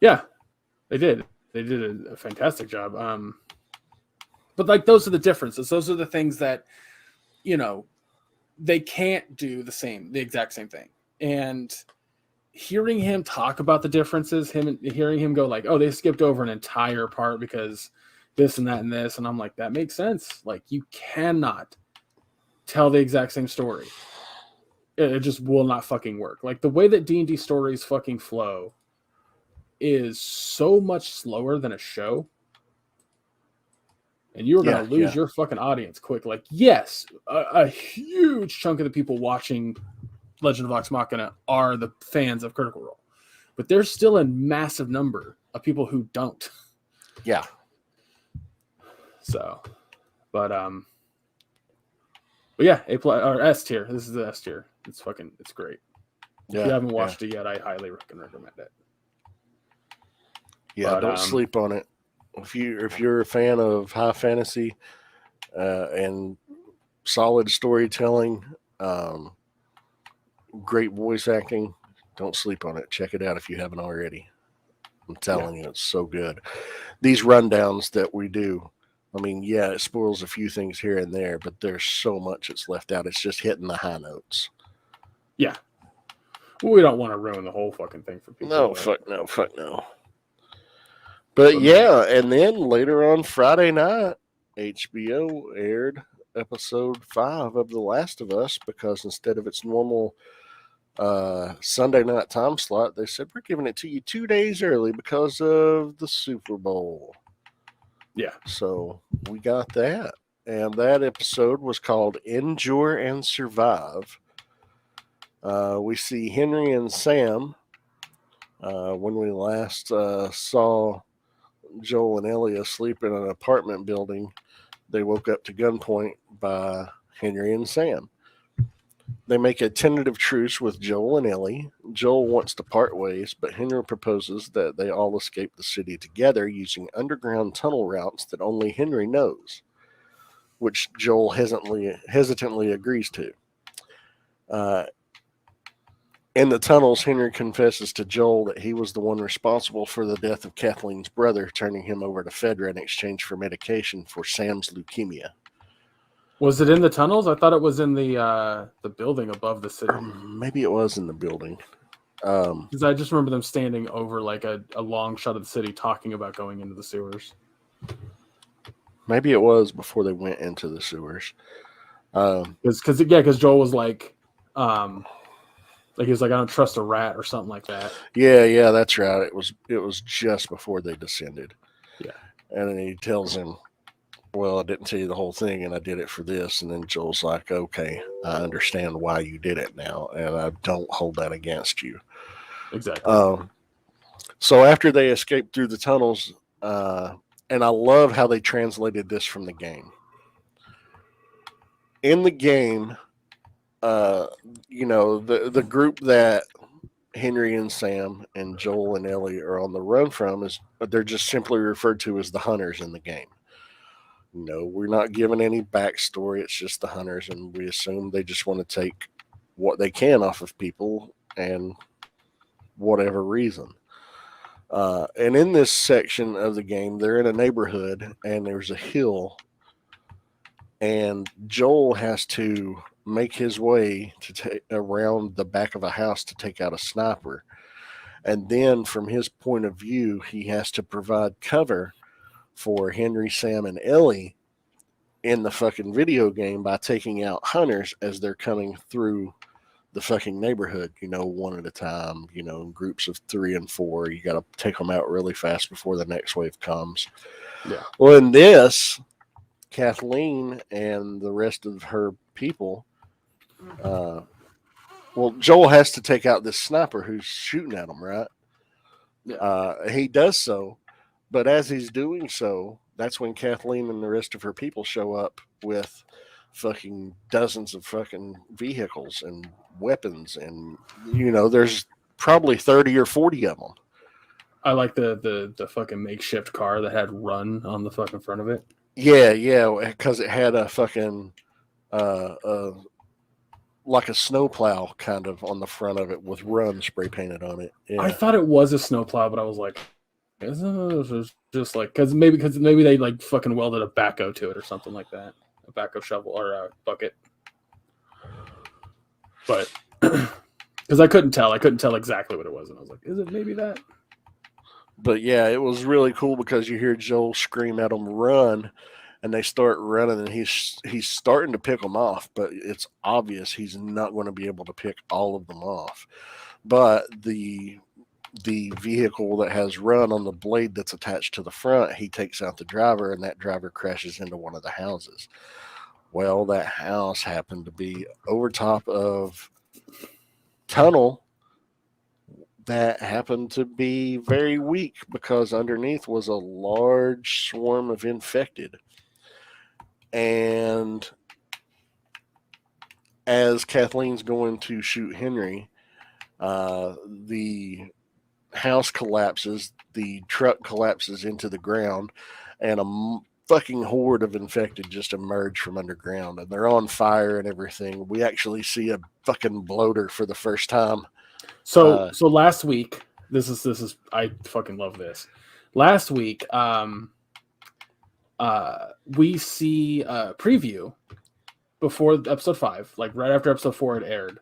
Yeah, they did. They did a fantastic job. But like, those are the differences. Those are the things that, they can't do the exact same thing. And hearing him talk about the differences, hearing him go like, oh, they skipped over an entire part because this and that and this. And I'm like, that makes sense. Like, you cannot tell the exact same story. It just will not fucking work. Like, the way that D&D stories fucking flow is so much slower than a show. And you're going to lose your fucking audience quick. Like, yes, a huge chunk of the people watching Legend of Vox Machina are the fans of Critical Role. But there's still a massive number of people who don't. Yeah. So, but yeah, A+ or S tier. This is the S tier. It's great. If you haven't watched it yet, I highly recommend it. Yeah, don't sleep on it. If you're a fan of high fantasy and solid storytelling, great voice acting, don't sleep on it. Check it out if you haven't already. I'm telling you, it's so good. These rundowns that we do, I mean, yeah, it spoils a few things here and there, but there's so much that's left out. It's just hitting the high notes. Yeah. Well, we don't want to ruin the whole fucking thing for people. No, fuck no. But yeah, and then later on Friday night, HBO aired episode 5 of The Last of Us, because instead of its normal Sunday night time slot, they said, we're giving it to you 2 days early because of the Super Bowl. Yeah. So we got that. And that episode was called Endure and Survive. We see Henry and Sam. When we last saw Joel and Ellie asleep in an apartment building, they woke up to gunpoint by Henry and Sam. They make a tentative truce with Joel and Ellie. Joel wants to part ways, but Henry proposes that they all escape the city together using underground tunnel routes that only Henry knows, which Joel hesitantly agrees to. In the tunnels, Henry confesses to Joel that he was the one responsible for the death of Kathleen's brother, turning him over to Fedra in exchange for medication for Sam's leukemia. Was it in the tunnels? I thought it was in the building above the city. Maybe it was in the building. Because I just remember them standing over like a long shot of the city talking about going into the sewers. Maybe it was before they went into the sewers. Because Joel was like he was like, I don't trust a rat or something like that. Yeah, that's right. It was just before they descended. Yeah. And then he tells him, well, I didn't tell you the whole thing and I did it for this. And then Joel's like, okay, I understand why you did it now. And I don't hold that against you. Exactly. So after they escape through the tunnels, and I love how they translated this from the game. In the game, the group that Henry and Sam and Joel and Ellie are on the run from is they're just simply referred to as the hunters in the game. No, we're not given any backstory. It's just the hunters, and we assume they just want to take what they can off of people and whatever reason. And in this section of the game, they're in a neighborhood and there's a hill, and Joel has to make his way to around the back of a house to take out a sniper. And then, from his point of view, he has to provide cover for Henry, Sam, and Ellie in the fucking video game by taking out hunters as they're coming through the fucking neighborhood, one at a time, in groups of 3 and 4. You got to take them out really fast before the next wave comes. Yeah. Well, in this, Kathleen and the rest of her people, Joel has to take out this sniper who's shooting at him, right? Yeah. He does so, but as he's doing so, that's when Kathleen and the rest of her people show up with fucking dozens of fucking vehicles and weapons, and there's probably 30 or 40 of them. I like the fucking makeshift car that had "run" on the fucking front of it. Yeah, because it had a fucking like a snowplow kind of on the front of it with "run" spray painted on it. Yeah. I thought it was a snowplow, but I was like, isn't it just like because maybe they like fucking welded a backhoe to it or something like that, a backhoe shovel or a bucket. But because I couldn't tell exactly what it was, and I was like, is it maybe that? But yeah, it was really cool because you hear Joel scream at them, "Run," and they start running, and he's starting to pick them off, but it's obvious he's not going to be able to pick all of them off. But the vehicle that has "Run" on the blade that's attached to the front, he takes out the driver, and that driver crashes into one of the houses. Well, that house happened to be over top of tunnel that happened to be very weak because underneath was a large swarm of infected. And as Kathleen's going to shoot Henry, the house collapses, the truck collapses into the ground, and a fucking horde of infected just emerge from underground, and they're on fire and everything. We actually see a fucking bloater for the first time. So last week, this is I fucking love this. Last week, we see a preview before episode 5, like right after episode 4 had aired,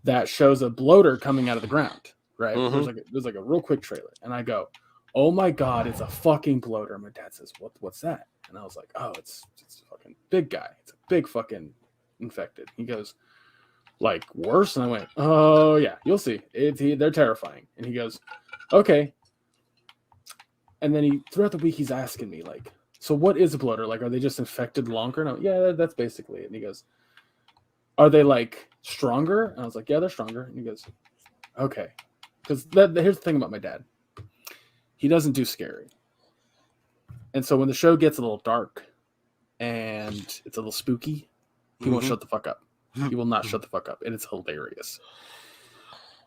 that shows a bloater coming out of the ground. Right? Mm-hmm. There's like a real quick trailer, and I go, "Oh my god, it's a fucking bloater!" My dad says, "What's that?" And I was like, "Oh, it's a fucking big guy. It's a big fucking infected." He goes, "Like worse?" And I went, "Oh yeah, you'll see. They're terrifying." And he goes, "Okay." And then throughout the week he's asking me like, "So what is a bloater? Like, are they just infected longer?" And I'm, "Yeah, that's basically it." And he goes, "Are they like stronger?" And I was like, "Yeah, they're stronger." And he goes, "Okay." Because here's the thing about my dad. He doesn't do scary. And so when the show gets a little dark and it's a little spooky, he won't shut the fuck up. He will not shut the fuck up. And it's hilarious.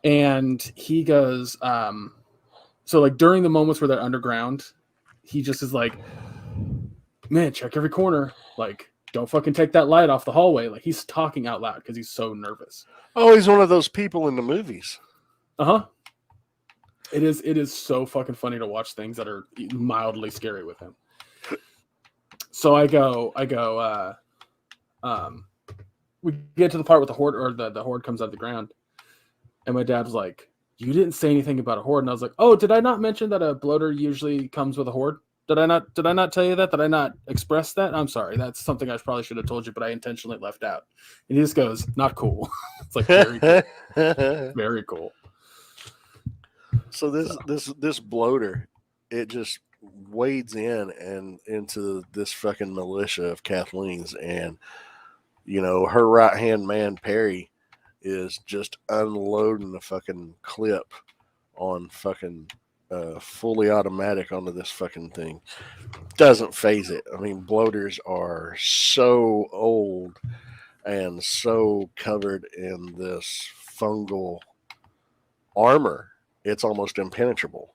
And he goes, so like during the moments where they're underground, he just is like, "Man, check every corner. Like, don't fucking take that light off the hallway." Like, he's talking out loud because he's so nervous. Oh, he's one of those people in the movies. Uh-huh. It is so fucking funny to watch things that are mildly scary with him. So I go, we get to the part with the horde, or the horde comes out of the ground, and my dad was like, "You didn't say anything about a horde." And I was like, "Oh, did I not mention that a bloater usually comes with a horde? Did I not tell you that? Did I not express that? I'm sorry. That's something I probably should have told you, but I intentionally left out." And he just goes, "Not cool." It's like very cool. Very cool. So this bloater, it just wades in and into this fucking militia of Kathleen's, and her right hand man Perry is just unloading the fucking clip on fucking fully automatic onto this fucking thing. Doesn't phase it. I mean, bloaters are so old and so covered in this fungal armor, it's almost impenetrable.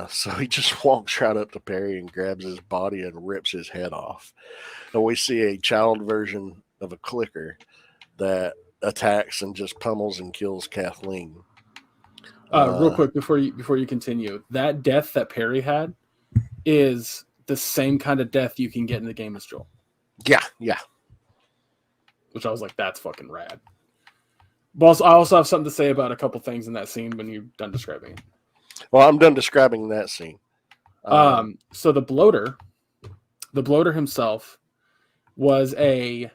So he just walks right up to Perry and grabs his body and rips his head off. And we see a child version of a clicker that attacks and just pummels and kills Kathleen. Real quick before you continue, that death that Perry had is the same kind of death you can get in the game as Joel. Yeah. Which I was like, that's fucking rad. But I also have something to say about a couple things in that scene when you're done describing it. Well, I'm done describing that scene. So the bloater himself that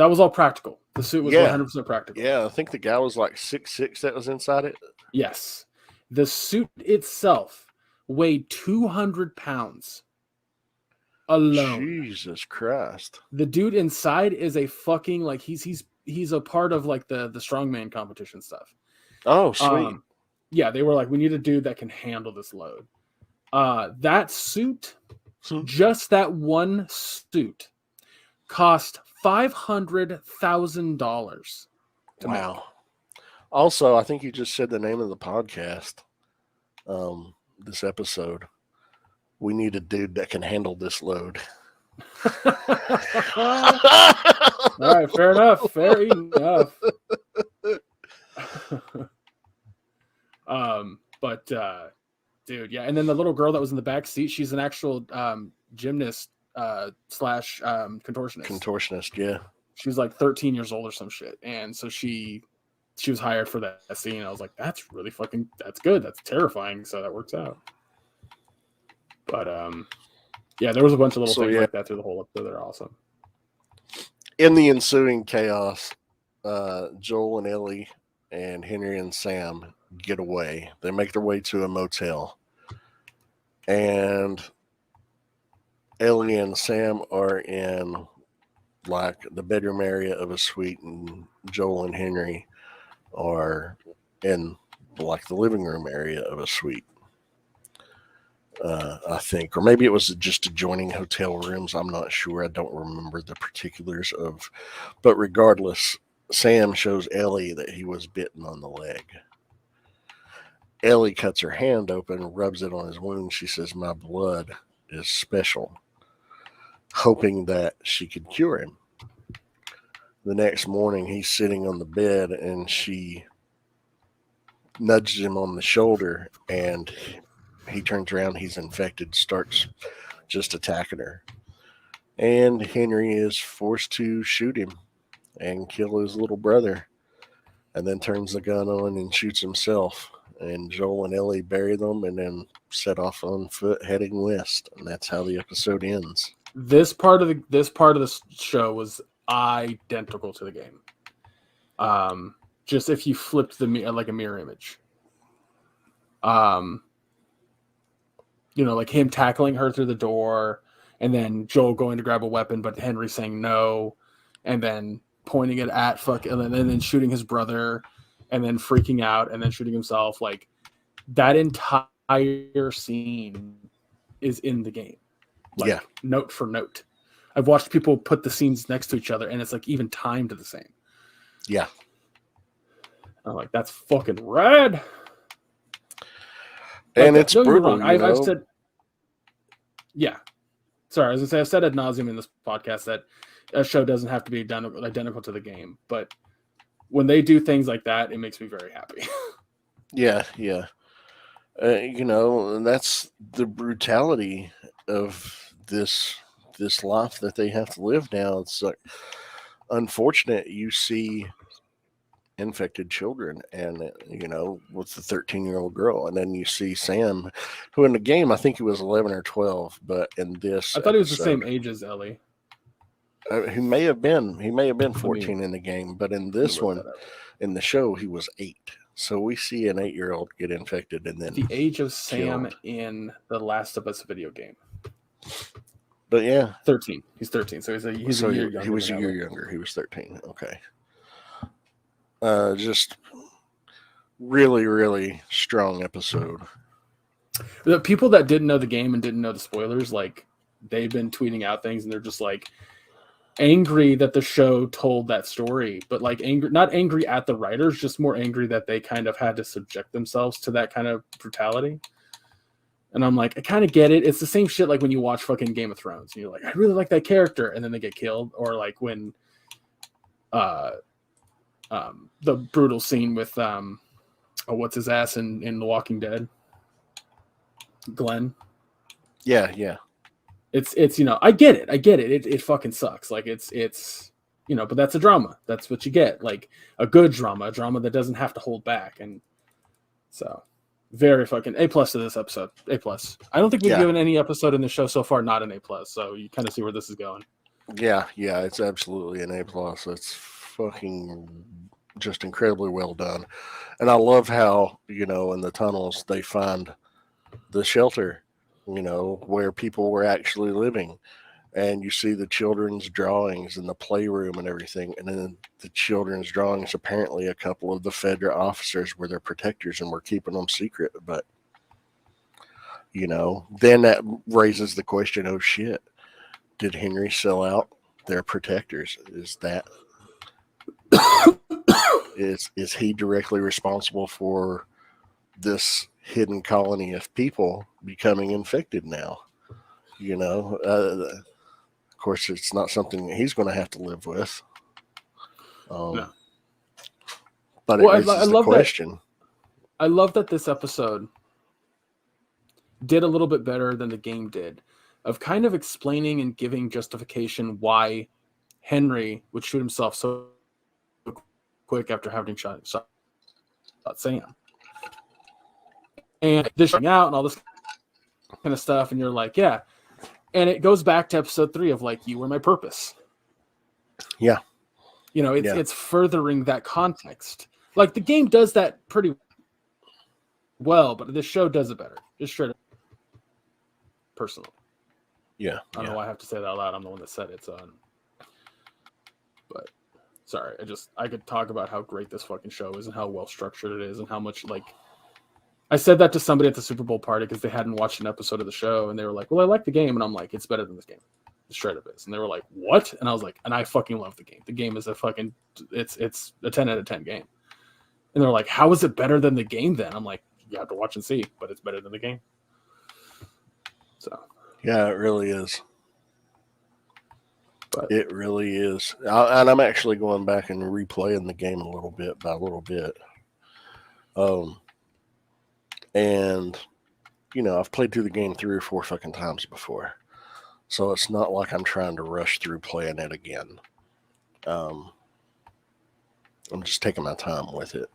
was all practical. The suit was 100% practical. Yeah, I think the guy was like 6'6" that was inside it. Yes. The suit itself weighed 200 pounds alone. Jesus Christ. The dude inside is a fucking, like, he's a part of, like, the strongman competition stuff. Oh, sweet. Yeah, they were like, we need a dude that can handle this load. That suit, just that one suit, cost $500,000. Wow. Also, I think you just said the name of the podcast. This episode. We need a dude that can handle this load. All right, fair enough. Fair enough. Dude, yeah. And then the little girl that was in the back seat, she's an actual gymnast slash contortionist. Contortionist, yeah. She was like 13 years old or some shit. And so she was hired for that scene. I was like, that's good. That's terrifying. So that works out. But yeah, there was a bunch of little things like that through the whole episode. They're awesome. In the ensuing chaos, Joel and Ellie and Henry and Sam get away. They make their way to a motel. And Ellie and Sam are in like the bedroom area of a suite, and Joel and Henry are in like the living room area of a suite. I think, or maybe it was just adjoining hotel rooms. I'm not sure. I don't remember the particulars of, but regardless, Sam shows Ellie that he was bitten on the leg. Ellie cuts her hand open, rubs it on his wound. She says, "My blood is special," hoping that she could cure him. The next morning, he's sitting on the bed, and she nudges him on the shoulder, and he turns around, he's infected, starts just attacking her. And Henry is forced to shoot him and kill his little brother, and then turns the gun on and shoots himself. And Joel and Ellie bury them and then set off on foot heading west. And that's how the episode ends. This part of the show was identical to the game. Just if you flipped like a mirror image. Like him tackling her through the door, and then Joel going to grab a weapon, but Henry saying no, and then pointing it at and then shooting his brother, and then freaking out, and then shooting himself. Like that entire scene is in the game. Like, note for note. I've watched people put the scenes next to each other, and it's like even timed the same. Yeah. I'm like, that's fucking rad. And it's brutal. I've said, yeah. Sorry, as I say, I've said ad nauseum in this podcast that a show doesn't have to be identical to the game, but when they do things like that, it makes me very happy. Yeah. And that's the brutality of this life that they have to live now. It's like unfortunate. You see infected children, and with the 13-year-old girl, and then you see Sam, who in the game I think he was 11 or 12, but in this I thought he was the same age as Ellie. He may have been 14 in the game, but in this one, in the show, he was 8. So we see an 8-year-old get infected and then The age of Sam killed. in the Last of Us video game. But yeah, 13. He's 13, so he's a year younger. He was a than year Ellie. younger. He was 13. Okay. Just really, really strong episode. The people that didn't know the game and didn't know the spoilers, like they've been tweeting out things, and they're just like angry that the show told that story, but like angry, not angry at the writers, just more angry that they kind of had to subject themselves to that kind of brutality. And I'm like, I kind of get it. It's the same shit like when you watch fucking Game of Thrones and you're like, I really like that character, and then they get killed, or like when the brutal scene with what's his ass in The Walking Dead, Glenn. Yeah. It's I get it. It fucking sucks. Like it's but that's a drama. That's what you get. Like a good drama, a drama that doesn't have to hold back. And so very fucking A+ to this episode. A+. I don't think we've given any episode in the show so far not an A+. So you kind of see where this is going. Yeah, it's absolutely an A+. It's fucking just incredibly well done. And I love how, in the tunnels they find the shelter, where people were actually living. And you see the children's drawings in the playroom and everything. And then the children's drawings, apparently a couple of the Fedra officers were their protectors and were keeping them secret. But, then that raises the question, oh shit, did Henry sell out their protectors? Is he directly responsible for this hidden colony of people becoming infected now? Of course, it's not something he's going to have to live with. No. But I love the question. I love that this episode did a little bit better than the game did, of kind of explaining and giving justification why Henry would shoot himself so quick after having shot Sam. And this out and all this kind of stuff, and you're like, yeah. And it goes back to episode 3 of like, you were my purpose. Yeah. It's furthering that context. Like the game does that pretty well, but this show does it better. Just straight up personal. Yeah. I don't know why I have to say that out loud. I'm the one that said it. So, but sorry, I could talk about how great this fucking show is and how well structured it is and how much like. I said that to somebody at the Super Bowl party because they hadn't watched an episode of the show, and they were like, well, I like the game. And I'm like, it's better than this game. It straight up is. And they were like, what? And I was like, and I fucking love the game. The game is it's a 10 out of 10 game. And they're like, how is it better than the game then? I'm like, you have to watch and see, but it's better than the game. So. Yeah, it really is. But it really is. And I'm actually going back and replaying the game a little bit by a little bit. And, I've played through the game 3 or 4 fucking times before. So it's not like I'm trying to rush through playing it again. I'm just taking my time with it.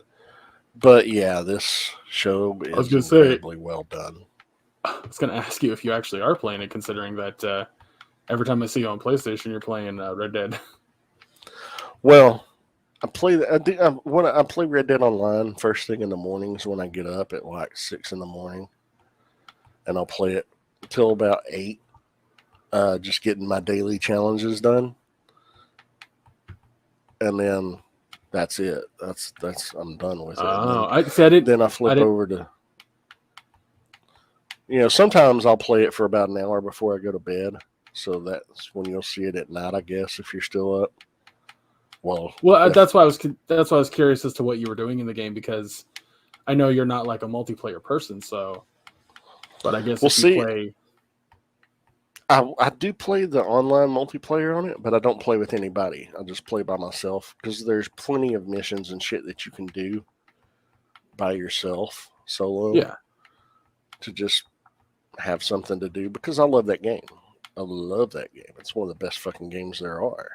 But yeah, this show is incredibly well done. I was going to ask you if you actually are playing it, considering that every time I see you on PlayStation, you're playing Red Dead. Well, I play Red Dead Online first thing in the mornings when I get up at like 6 in the morning, and I'll play it until about 8, just getting my daily challenges done, and then that's it. That's I'm done with it. Oh, I said it. Then I flip over to. Sometimes I'll play it for about an hour before I go to bed, so that's when you'll see it at night, I guess, if you're still up. Well, that's why I was curious as to what you were doing in the game, because I know you're not like a multiplayer person. So, but I guess play. I do play the online multiplayer on it, but I don't play with anybody. I just play by myself because there's plenty of missions and shit that you can do by yourself solo. Yeah. To just have something to do, because I love that game. I love that game. It's one of the best fucking games there are.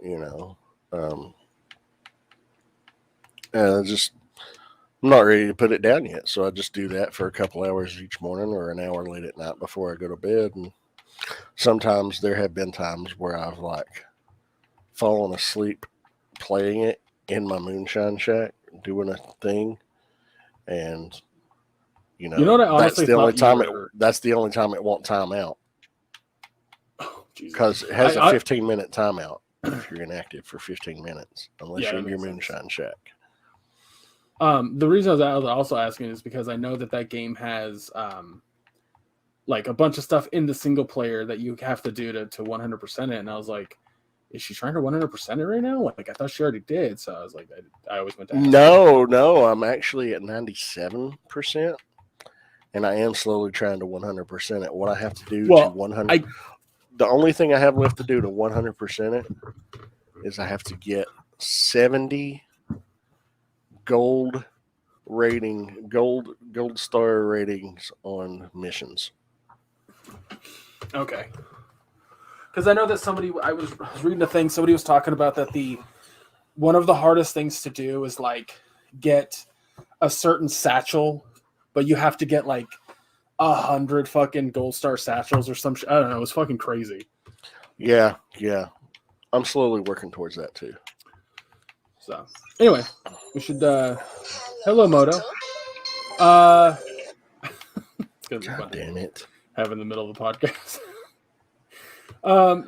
And I'm not ready to put it down yet, so I just do that for a couple hours each morning or an hour late at night before I go to bed. And sometimes there have been times where I've like fallen asleep playing it in my moonshine shack, doing a thing, and You know what I that's honestly the only thought you time were. that's the only time it won't time out Oh, Jesus. because it has a 15-minute timeout if you're inactive for 15 minutes, unless Yeah, you're that in your makes sense. moonshine shack. The reason I was also asking is because I know that game has like a bunch of stuff in the single player that you have to do to 100% it, and I was like, is she trying to 100% it right now? Like, I thought she already did, so I was like, I always went to ask. No, I'm actually at 97%, and I am slowly trying to 100% it. What I have to do to 100, the only thing I have left to do to 100% it is I have to get 70 gold star ratings on missions. Okay. Because I know that I was reading a thing, somebody was talking about that one of the hardest things to do is like get a certain satchel, but you have to get like 100 fucking gold star satchels or some shit. I don't know. It was fucking crazy. Yeah. I'm slowly working towards that too. So anyway, we should hello Moto. It's gonna be God funny. damn it. Have in the middle of the podcast.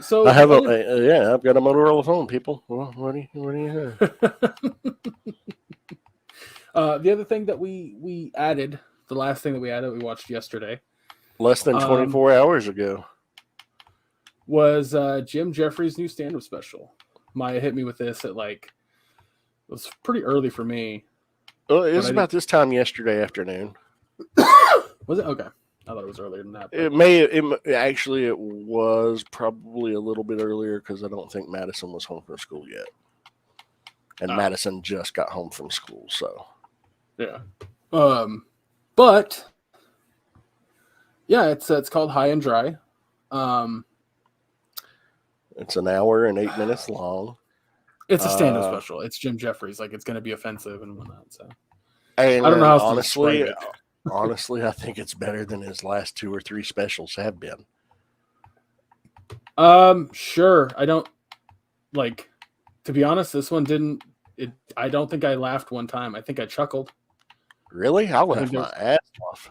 So I have I've got a Motorola phone, people. Well, what do you have? The other thing that we added, the last thing that we added, we watched yesterday, less than 24 hours ago, was Jim Jeffries' new stand-up special. Maya hit me with this at like, it was pretty early for me. Well, it was about this time yesterday afternoon. Was it? Okay. I thought it was earlier than that. But... It was probably a little bit earlier because I don't think Madison was home from school yet. And Madison just got home from school, so. Yeah. But yeah, it's called High and Dry. It's an hour and 8 minutes long. It's a stand-up special. It's Jim Jeffries. Like, it's going to be offensive and whatnot. So I don't know how to describe it. Honestly, I think it's better than his last 2 or 3 specials have been. Sure. I don't like, to be honest, this one didn't. I don't think I laughed one time. I think I chuckled. Really? I laughed my ass off.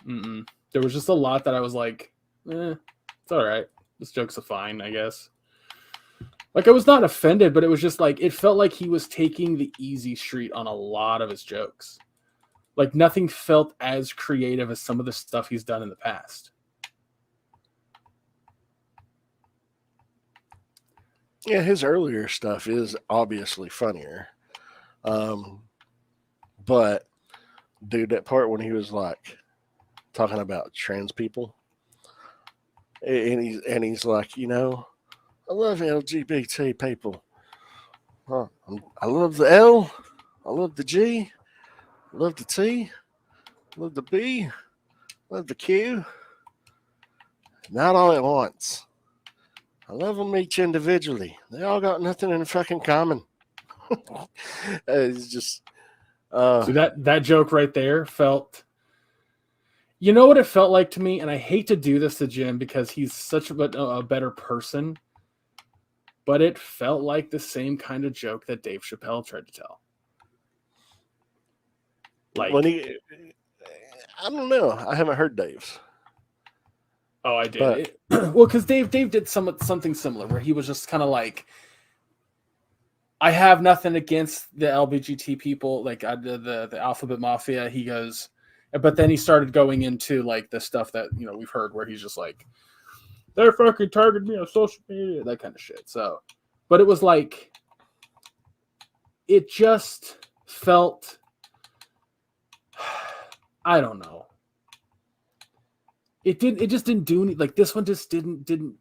There was just a lot that I was like, it's all right. This joke's fine, I guess. Like, I was not offended, but it was just like, it felt like he was taking the easy street on a lot of his jokes. Like, nothing felt as creative as some of the stuff he's done in the past. Yeah, his earlier stuff is obviously funnier. But, dude, that part when he was like talking about trans people, and he's like, I love LGBT people. I love the L. I love the G. I love the T. I love the B. I love the Q. Not all at once. I love them each individually. They all got nothing in fucking common. It's just... See, that joke right there felt... You know what it felt like to me? And I hate to do this to Jim because he's such a better person. But it felt like the same kind of joke that Dave Chappelle tried to tell. Like, I don't know. I haven't heard Dave's. Oh, I did. Well, because Dave did something similar where he was just kind of like, I have nothing against the LGBT people, like the Alphabet Mafia. He goes, but then he started going into like the stuff that we've heard where he's just like, they're fucking targeting me on social media, that kind of shit. So, but it was like, it just felt, I don't know. It just didn't do any, like, this one just didn't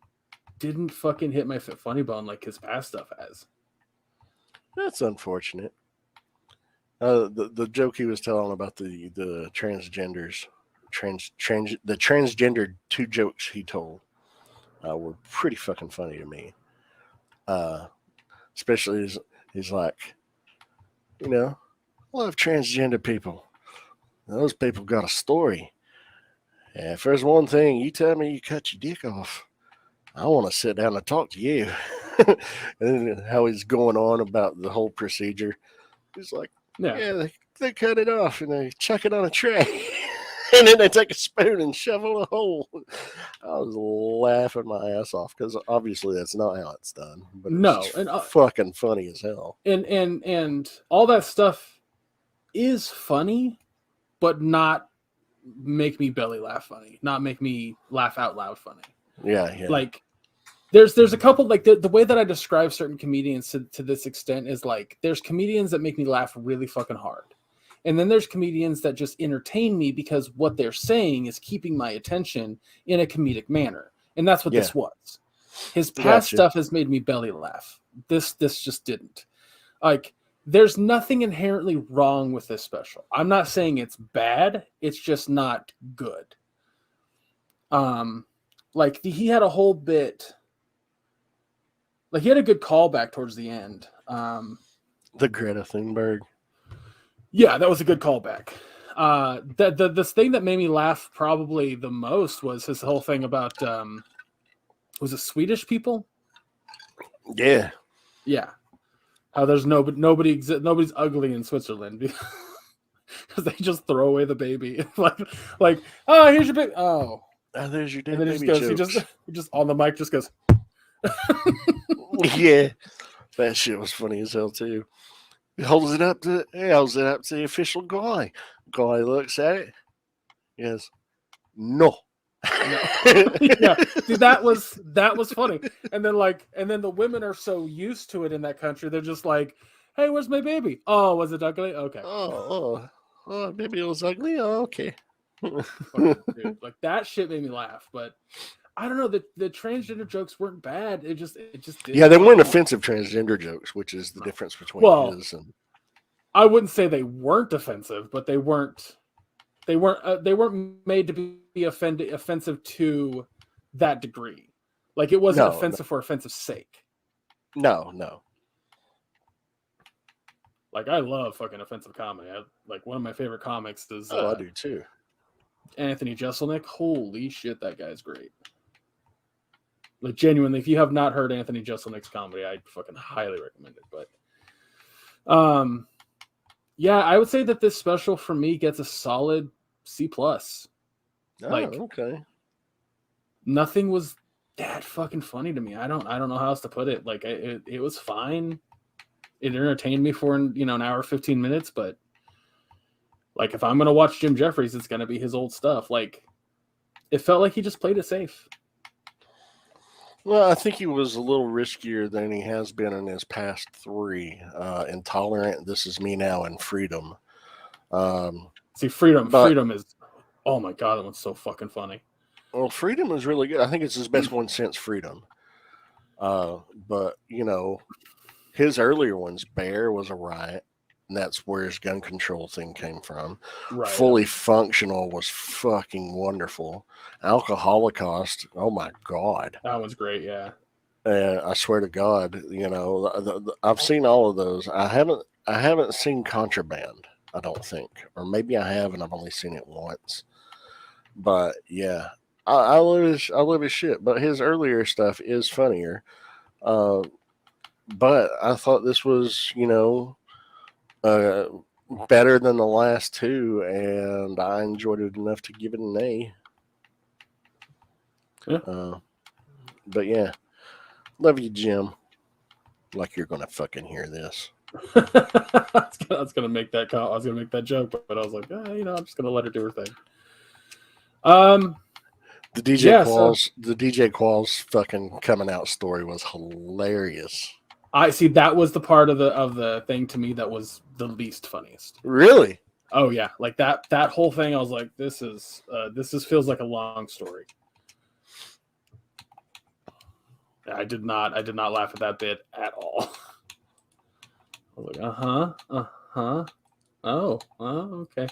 fucking hit my funny bone like his past stuff has. That's unfortunate. The joke he was telling about the transgenders, the transgendered 2 jokes he told were pretty fucking funny to me. Especially he's like, I love transgender people. Those people got a story. And if there's one thing, you tell me you cut your dick off, I want to sit down and talk to you. And how he's going on about the whole procedure. He's like, Yeah. Yeah, they cut it off and they chuck it on a tray. And then they take a spoon and shovel a hole. I was laughing my ass off because obviously that's not how it's done. But it was No, just and fucking funny as hell. and all that stuff is funny, but not make me belly laugh funny, not make me laugh out loud funny. Yeah. Like there's a couple, like the way that I describe certain comedians to this extent is like there's comedians that make me laugh really fucking hard. And then there's comedians that just entertain me because what they're saying is keeping my attention in a comedic manner. And that's what this was. His past stuff has made me belly laugh. This just didn't. Like, there's nothing inherently wrong with this special. I'm not saying it's bad. It's just not good. Like he had a whole bit. Like he had a good callback towards the end. The Greta Thunberg. Yeah, that was a good callback. This thing that made me laugh probably the most was his whole thing about was it Swedish people? Yeah. Yeah. How there's nobody's ugly in Switzerland because they just throw away the baby. like oh, here's your baby. Oh, there's your dead and then baby. He just on the mic just goes. Yeah, that shit was funny as hell too. He holds it up to the official guy. Guy looks at it. He goes, no. Yeah, dude, that was funny. And then the women are so used to it in that country, they're just like, "Hey, where's my baby? Oh, was it ugly? Okay. Oh, maybe it was ugly. Oh, okay." Dude, like that shit made me laugh, but I don't know. The transgender jokes weren't bad. It just didn't. Yeah, they weren't offensive transgender jokes, which is the difference between his and. I wouldn't say they weren't offensive, but they weren't made to be offensive to that degree. Like it wasn't offensive for offensive sake. No. Like I love fucking offensive comedy. Like one of my favorite comics is. I do too. Anthony Jeselnik. Holy shit, that guy's great. Like genuinely, if you have not heard Anthony Jeselnik's comedy, I fucking highly recommend it. But, yeah, I would say that this special for me gets a solid C+. Okay. Nothing was that fucking funny to me. I don't know how else to put it. Like it was fine. It entertained me for an hour 15 minutes, but like if I'm gonna watch Jim Jeffries, it's gonna be his old stuff. Like it felt like he just played it safe. Well, I think he was a little riskier than he has been in his past three. Intolerant, This Is Me Now, and Freedom. See, Freedom is, oh my god, that one's so fucking funny. Well, Freedom is really good. I think it's his best one since Freedom. But his earlier ones, Bear was a riot, and that's where his gun control thing came from. Right. Fully Functional was fucking wonderful. Alcoholocaust, oh my god, that one's great. Yeah. I swear to God, I've seen all of those. I haven't seen Contraband. I don't think, or maybe I have, and I've only seen it once. But yeah, I love his shit. But his earlier stuff is funnier. But I thought this was, better than the last two, and I enjoyed it enough to give it an A. Yeah. But yeah, love you, Jim. Like you're gonna fucking hear this. I was gonna make that call. I was gonna make that joke, but I was like, I'm just gonna let her do her thing. The DJ Qualls fucking coming out story was hilarious. I see. That was the part of the thing to me that was the least funniest. Really? Oh yeah, like that whole thing. I was like, this feels like a long story. I did not laugh at that bit at all. I was like, oh, okay,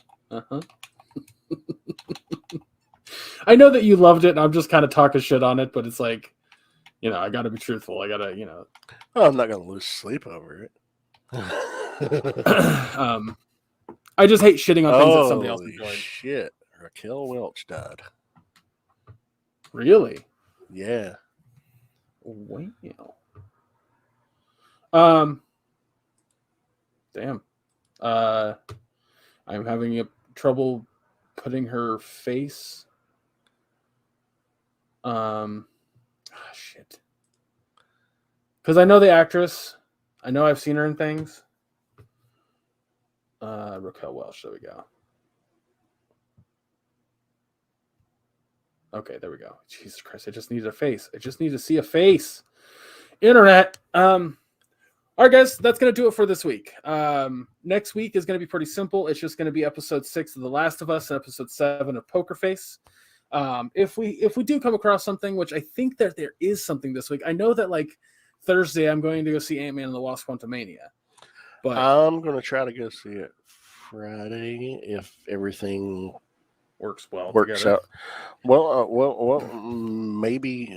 I know that you loved it, and I'm just kind of talking shit on it, but it's like, I got to be truthful. I got to, Oh, I'm not gonna lose sleep over it. I just hate shitting on things that somebody else enjoyed. Shit, Raquel Welch died. Really? Yeah. Wow. Damn. I'm having trouble putting her face. Shit. Because I know the actress. I know I've seen her in things. Raquel Welch. There we go. Okay, there we go. Jesus Christ! I just need a face. I just need to see a face. Internet. All right, guys, that's going to do it for this week. Next week is going to be pretty simple. It's just going to be episode 6 of The Last of Us and episode 7 of Poker Face. If we do come across something, which I think that there is something this week. I know that like Thursday I'm going to go see Ant-Man and the Wasp: Quantumania. But I'm going to try to go see it Friday if everything works well. Works together. out. Well,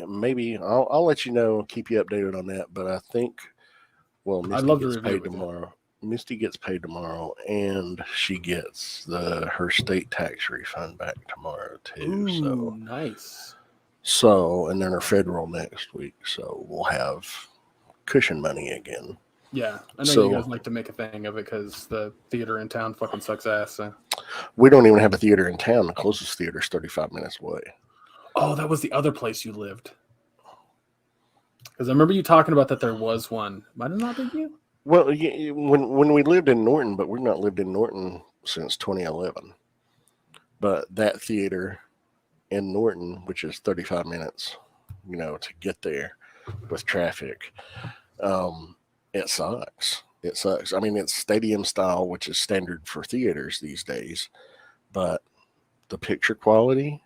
maybe I'll let you know, keep you updated on that. But I think, Misty I'd love to gets review paid it with you. tomorrow. Misty gets paid tomorrow, and she gets her state tax refund back tomorrow too. Ooh, so nice. And then her federal next week. So we'll have cushion money again. Yeah, I know you guys like to make a thing of it because the theater in town fucking sucks ass. So. We don't even have a theater in town. The closest theater is 35 minutes away. Oh, that was the other place you lived. Because I remember you talking about that there was one. Might have not been you? Well, yeah, when we lived in Norton, but we've not lived in Norton since 2011. But that theater in Norton, which is 35 minutes, to get there with traffic, it sucks. It sucks. I mean, it's stadium style, which is standard for theaters these days, but the picture quality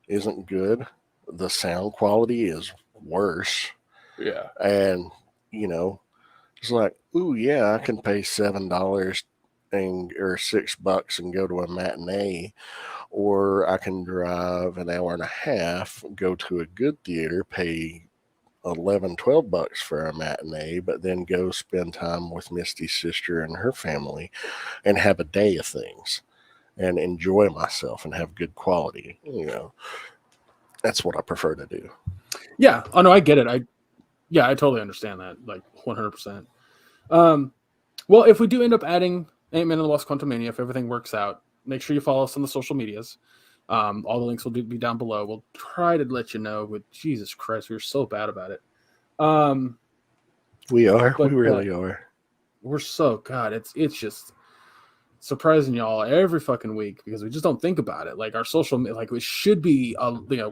isn't good. The sound quality is worse. Yeah. And, it's like, ooh, yeah, I can pay $7 or $6 and go to a matinee, or I can drive an hour and a half, go to a good theater, pay $11-12 for a matinee, but then go spend time with Misty's sister and her family and have a day of things and enjoy myself and have good quality. That's what I prefer to do. Yeah. Oh no, I get it. I totally understand that. Like 100%. Well, if we do end up adding Ant-Man and the Wasp: Quantumania, if everything works out, make sure you follow us on the social medias. All the links will be down below. We'll try to let you know. But Jesus Christ, we're so bad about it. We are. We really are. We're so God. It's just surprising y'all every fucking week because we just don't think about it. Like our social, like we should be,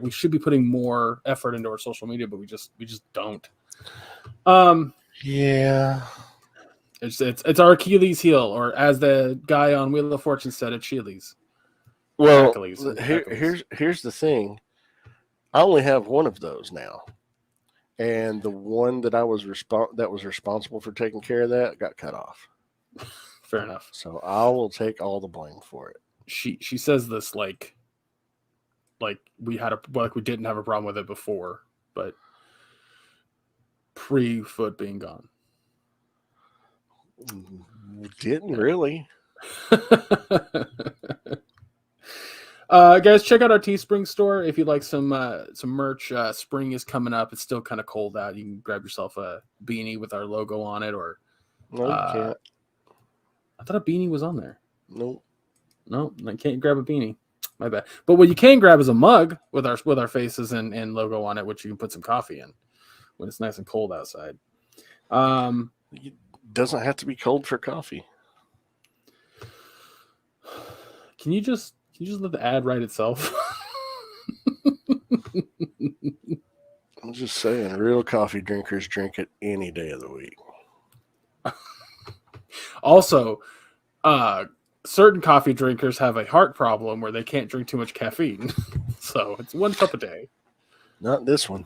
we should be putting more effort into our social media, but we just don't. Yeah. It's our Achilles heel, or as the guy on Wheel of Fortune said, Achilles. Well, here's the thing. I only have one of those now, and the one that I was responsible for taking care of that got cut off. Fair enough. So I will take all the blame for it. She says this like we didn't have a problem with it before, but pre-foot being gone. Didn't really. Guys, check out our Teespring store if you'd like some merch. Spring is coming up. It's still kind of cold out. You can grab yourself a beanie with our logo on it, or no, you can't. I thought a beanie was on there. Nope. No, I can't grab a beanie. My bad. But what you can grab is a mug with our faces and logo on it, which you can put some coffee in when it's nice and cold outside. It doesn't have to be cold for coffee. Can you just let the ad write itself? I'm just saying, real coffee drinkers drink it any day of the week. Also, certain coffee drinkers have a heart problem where they can't drink too much caffeine. So it's 1 cup a day. Not this one.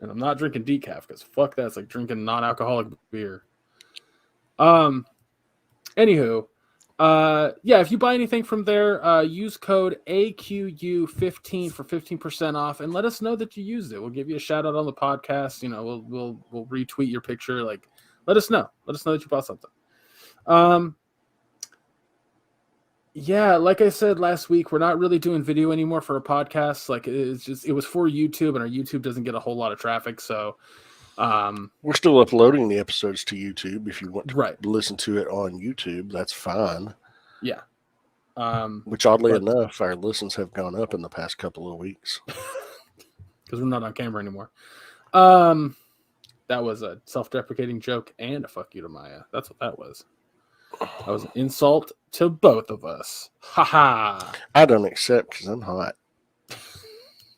And I'm not drinking decaf because fuck that. It's like drinking non-alcoholic beer. Anywho, if you buy anything from there, use code AQU15 for 15% off, and let us know that you used it. We'll give you a shout out on the podcast. We'll retweet your picture. Like, let us know. Let us know that you bought something. Like I said last week, we're not really doing video anymore for a podcast. Like it was for YouTube, and our YouTube doesn't get a whole lot of traffic. So We're still uploading the episodes to YouTube. If you want to Right. listen to it on YouTube, that's fine. Yeah. Which, oddly enough, our listens have gone up in the past couple of weeks. Because we're not on camera anymore. That was a self-deprecating joke and a fuck you to Maya. That's what that was. That was an insult to both of us. Ha ha. I don't accept because I'm hot.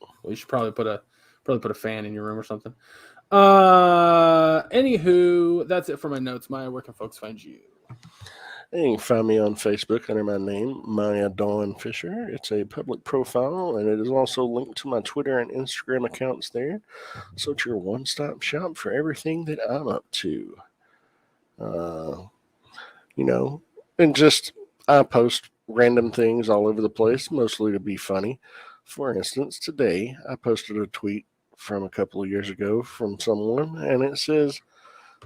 Well, you should probably put a fan in your room or something. Anywho, that's it for my notes. Maya, where can folks find you? You can find me on Facebook under my name, Maya Dawn Fisher. It's a public profile, and it is also linked to my Twitter and Instagram accounts there. So it's your one-stop shop for everything that I'm up to. And just I post random things all over the place, mostly to be funny. For instance, today I posted a tweet from a couple of years ago from someone, and it says,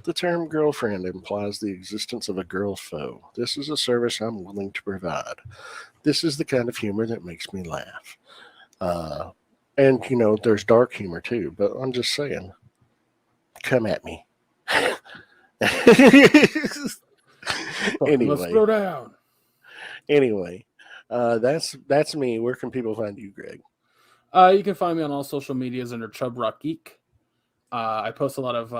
"The term girlfriend implies the existence of a girl foe. This is a service I'm willing to provide. This is the kind of humor that makes me laugh." And, there's dark humor too, but I'm just saying, come at me. Let's throw down. Anyway, that's me. Where can people find you, Greg? You can find me on all social medias under Chub Rock Geek. I post a lot of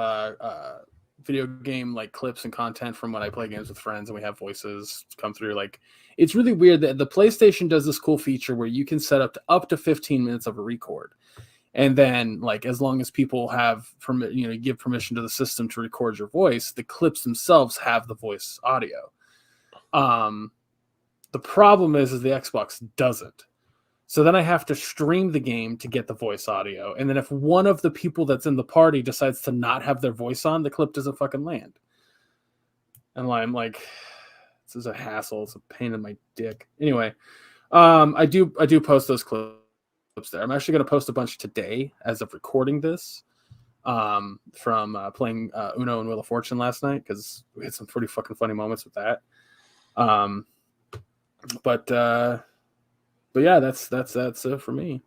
video game like clips and content from when I play games with friends, and we have voices come through. Like, it's really weird that the PlayStation does this cool feature where you can set up to 15 minutes of a record, and then like as long as people have give permission to the system to record your voice, the clips themselves have the voice audio. The problem is the Xbox doesn't. So then I have to stream the game to get the voice audio. And then if one of the people that's in the party decides to not have their voice on, the clip doesn't fucking land. And I'm like, this is a hassle. It's a pain in my dick. Anyway, I do post those clips there. I'm actually going to post a bunch today as of recording this from playing Uno and Wheel of Fortune last night, because we had some pretty fucking funny moments with that. But yeah, that's it for me.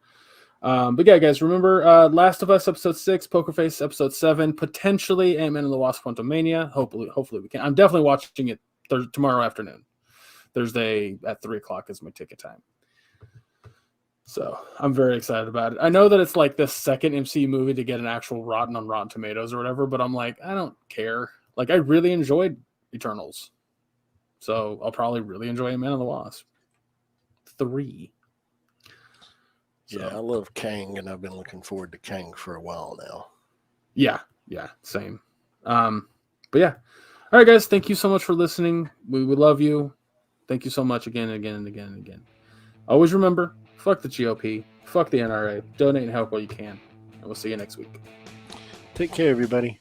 But yeah, guys, remember Last of Us episode 6, Poker Face episode 7, potentially Ant-Man and the Wasp: Quantumania. Hopefully we can. I'm definitely watching it tomorrow afternoon. Thursday at 3:00 is my ticket time. So I'm very excited about it. I know that it's like the second MCU movie to get an actual Rotten on Rotten Tomatoes or whatever, but I'm like, I don't care. Like, I really enjoyed Eternals. So I'll probably really enjoy Ant-Man and the Wasp 3. So. Yeah, I love Kang, and I've been looking forward to Kang for a while now. Yeah, same. But yeah. All right, guys, thank you so much for listening. We love you. Thank you so much again and again and again and again. Always remember, fuck the GOP, fuck the NRA, donate and help while you can, and we'll see you next week. Take care, everybody.